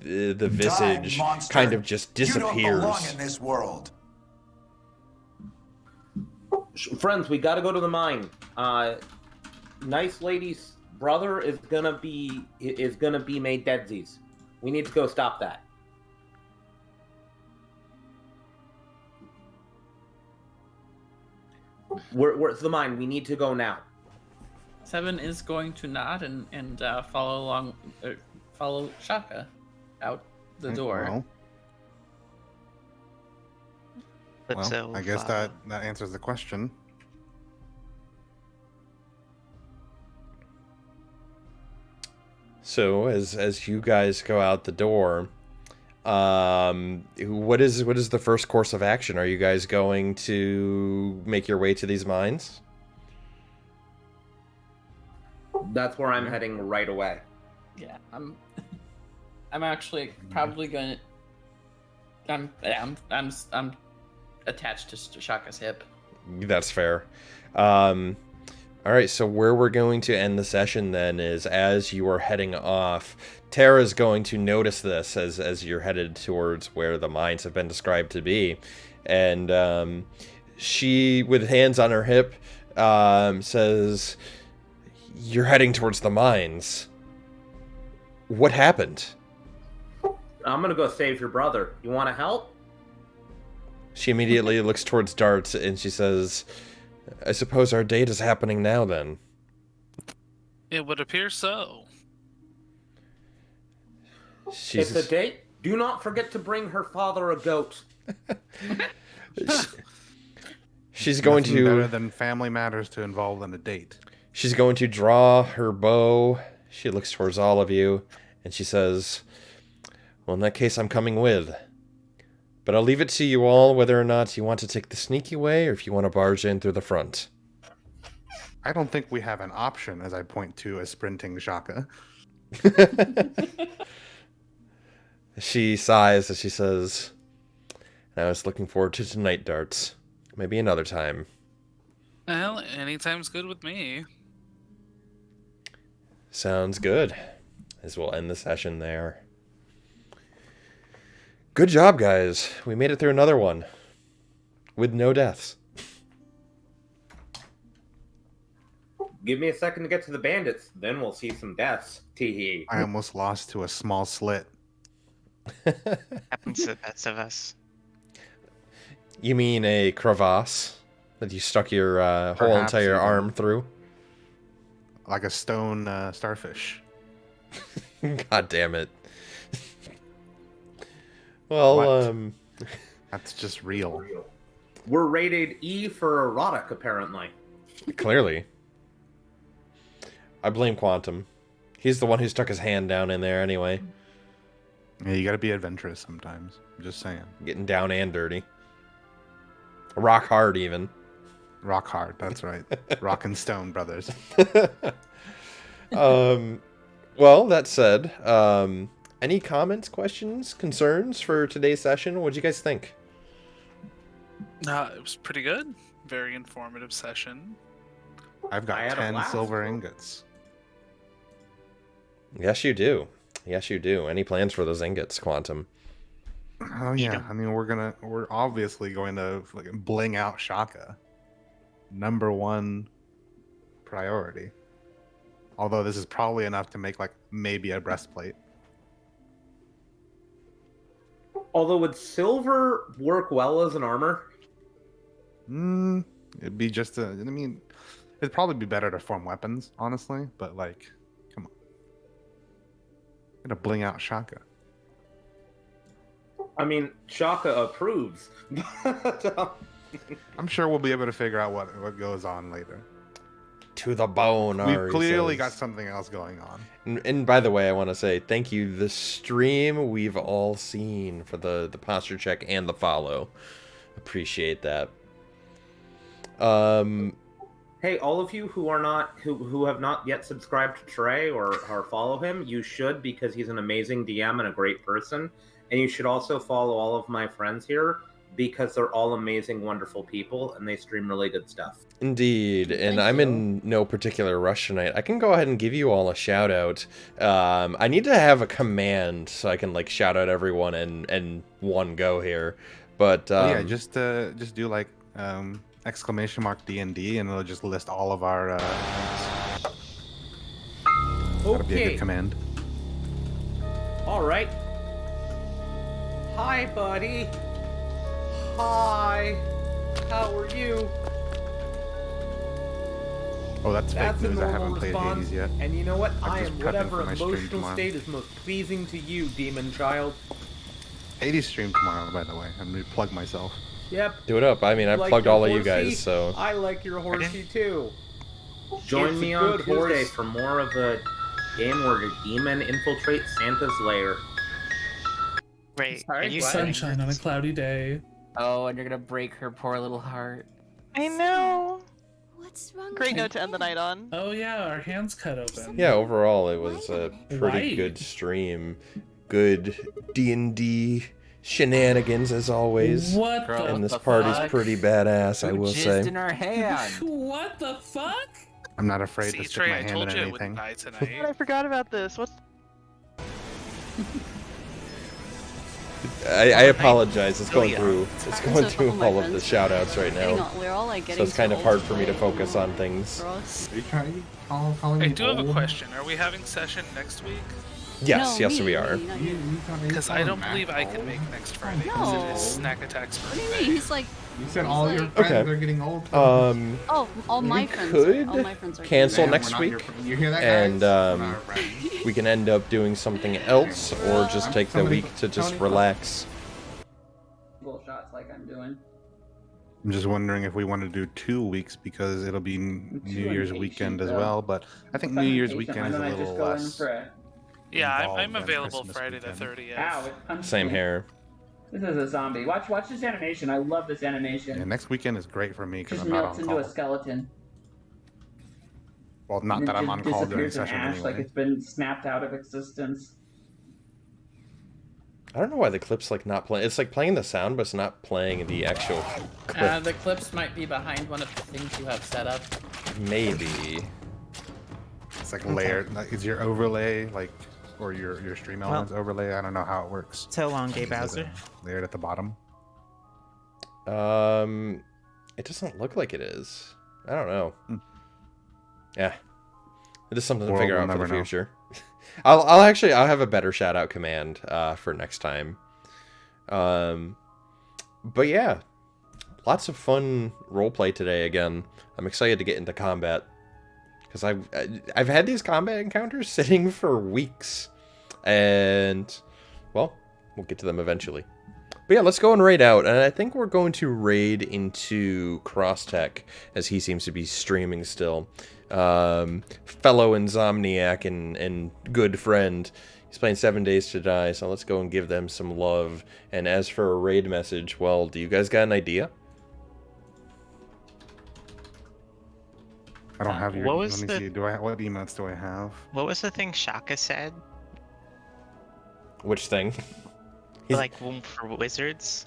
visage monster. kind of just You don't belong disappears. in this world. Friends, we got to go to the mine. Nice lady's brother is gonna be made deadsies. We need to go stop that. Where's the mine? We need to go now. Seven is going to nod and follow Shaka out the door. Well, I guess that answers the question. So as you guys go out the door, what is the first course of action? Are you guys going to make your way to these mines? That's where I'm heading right away. Yeah, I'm actually probably gonna. I'm attached to Shaka's hip. That's fair. All right, so where we're going to end the session then is as you are heading off, Tara's going to notice this as you're headed towards where the mines have been described to be. And she, with hands on her hip, says, "You're heading towards the mines. What happened?" I'm gonna go save your brother. You want to help? She immediately looks towards Dart and she says, "I suppose our date is happening now then." It would appear so. It's a date. Do not forget to bring her father a goat. She's going Nothing to better than family matters to involve in a date. She's going to draw her bow. She looks towards all of you and she says, "Well, in that case, I'm coming with. But I'll leave it to you all whether or not you want to take the sneaky way or if you want to barge in through the front." I don't think we have an option, as I point to a sprinting Shaka. She sighs as she says, "I was looking forward to tonight, Darts. Maybe another time." Well, anytime's good with me. Sounds good. As we'll end the session there. Good job, guys. We made it through another one. With no deaths. Give me a second to get to the bandits, then we'll see some deaths. Teehee. I almost lost to a small slit. Happens to the best of us. You mean a crevasse that you stuck your whole Perhaps entire even. arm through? Like a stone starfish. God damn it. Well, What? That's just real. We're rated E for erotic, apparently. clearly. I blame Quantum. He's the one who stuck his hand down in there anyway. Yeah, you gotta be adventurous sometimes. I'm just saying. Getting down and dirty. Rock hard, even. Rock hard, that's right. Rock and Stone brothers. Well, that said, any comments, questions, concerns for today's session? What'd you guys think? It was pretty good. Very informative session. I've I got had a 10 blast. silver ingots. Yes, you do. Yes, you do. Any plans for those ingots, Quantum? Oh yeah, I mean we're obviously going to like, bling out Shaka. Number one priority. Although this is probably enough to make like maybe a breastplate. Although, would silver work well as an armor? It'd be just I mean, it'd probably be better to form weapons, honestly. But like, come on, gonna bling out Shaka. I mean, Shaka approves. I'm sure we'll be able to figure out what goes on later. To the bone, We've Ari clearly says. got something else going on. And by the way, I want to say thank you. The stream we've all seen for the posture check and the follow. Appreciate that. Hey, all of you who have not yet subscribed to Trey or follow him, you should, because he's an amazing DM and a great person. And you should also follow all of my friends here, because they're all amazing, wonderful people, and they stream really good stuff. Indeed, and Thank I'm you. in no particular rush tonight. I can go ahead and give you all a shout out. I need to have a command so I can like shout out everyone and one go here. But Oh, yeah, just do like !D&D, and it'll just list all of our. That'll be a good command. All right. Hi, buddy. Hi. How are you? Oh, that's fake That's a news. I normal haven't played response. Hades yet. And you know what? I'm I just am prepping whatever for my stream emotional tomorrow. state is most pleasing to you, demon child. Hades stream tomorrow, by the way. I'm gonna plug myself. Yep. do it up. I mean, I Like plugged your all of you horsey? guys, so I like your horsey too. Join It's me a on good Tuesday horse. for more of a game where a demon infiltrates Santa's lair. Wait, Sorry, are you what? saying Sunshine on a cloudy day. Oh, and you're gonna break her poor little heart. I know. What's wrong Great with note to end the night on. Oh yeah, our hands cut open. yeah. Overall, it was a pretty Right. good stream. Good D&D shenanigans as always. What Girl, the And this the party's fuck? pretty badass, I Who will jizzed say. in her hand? What the fuck? I'm not afraid See, to stick Trey, my I hand told in you it wouldn't anything. die God, I tonight. forgot about this. What's I apologize. It's going yeah. through. It's going So a couple through of my all of the friends shout outs right getting now. all, we're all like So getting it's kind so of hard old for me to play, focus on things. for us. Are you trying to calling I me do have a old? question. Are we having session next week? Yes, No, yes, me, we are. me, not you. Because I don't believe I can make next Friday because it is Snack Attack's What do you birthday. mean? He's like, You said He's all your like- friends Okay. are getting old. oh, all my We friends. could all my friends are cancel Man, next we're not your week, friend. You hear that, and, guys? We're not your friends. we can end up doing something else, or just take the Somebody- week to just Tony- relax. Goal shots like I'm doing. I'm just wondering if we want to do 2 weeks because it'll be New Year's impatient, weekend as though. well. But I think New Year's weekend is a little less. Yeah, I'm involved than available Christmas Friday the weekend. 30th. Ow, it punched Same me. here. This is a zombie. Watch this animation. I love this animation. Yeah, next weekend is great for me because Just I'm not melts on into call. a skeleton. Well, not And that it I'm just on call during disappears in session ash, anyway. like it's been snapped out of existence. I don't know why the clip's like not playing. It's like playing the sound, but it's not playing the actual clip. The clips might be behind one of the things you have set up. Maybe. It's like layered. Like, is your overlay like, or your stream elements overlay? I don't know how it works. So long, Gay Is it, Bowser. layered at the bottom. It doesn't look like it is. I don't know. Hmm. Yeah, it is something to World figure will out for the never know. future. I'll have a better shout out command for next time. But yeah, lots of fun roleplay today. Again, I'm excited to get into combat because I've had these combat encounters sitting for weeks, and well, we'll get to them eventually. But yeah, let's go and raid out, and I think we're going to raid into Crosstech, as he seems to be streaming still. Fellow Insomniac and good friend. He's playing 7 Days to Die, so let's go and give them some love. And as for a raid message, well, do you guys got an idea? I don't have your. What was let me the- see. What emotes do I have? What was the thing Shaka said? Which thing? He's- Like for wizards?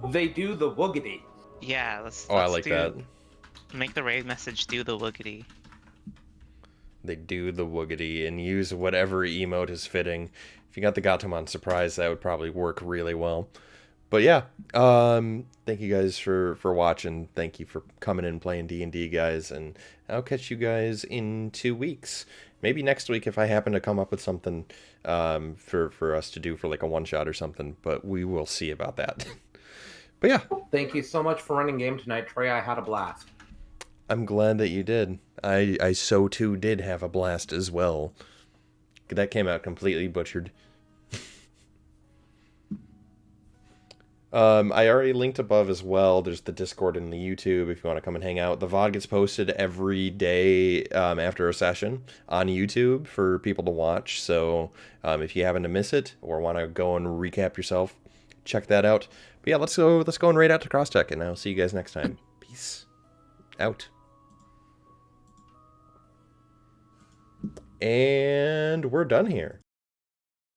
They do the woogity. Yeah, let's. Oh, I let's like do, that. Make the raid message do the woogity. They do the woogity and use whatever emote is fitting. If you got the Gatomon surprise, that would probably work really well. But yeah, thank you guys for watching. Thank you for coming in and playing D&D, guys. And I'll catch you guys in 2 weeks. Maybe next week if I happen to come up with something for us to do for like a one-shot or something. But we will see about that. But yeah, Thank you so much for running game tonight, Trey. I had a blast. I'm glad that you did. I so too did have a blast as well. That came out completely butchered. I already linked above as well. There's the Discord and the YouTube if you want to come and hang out. The VOD gets posted every day after a session on YouTube for people to watch. So if you happen to miss it or want to go and recap yourself, check that out. But yeah, let's go and raid out to CrossTech, and I'll see you guys next time. Peace out. And we're done here.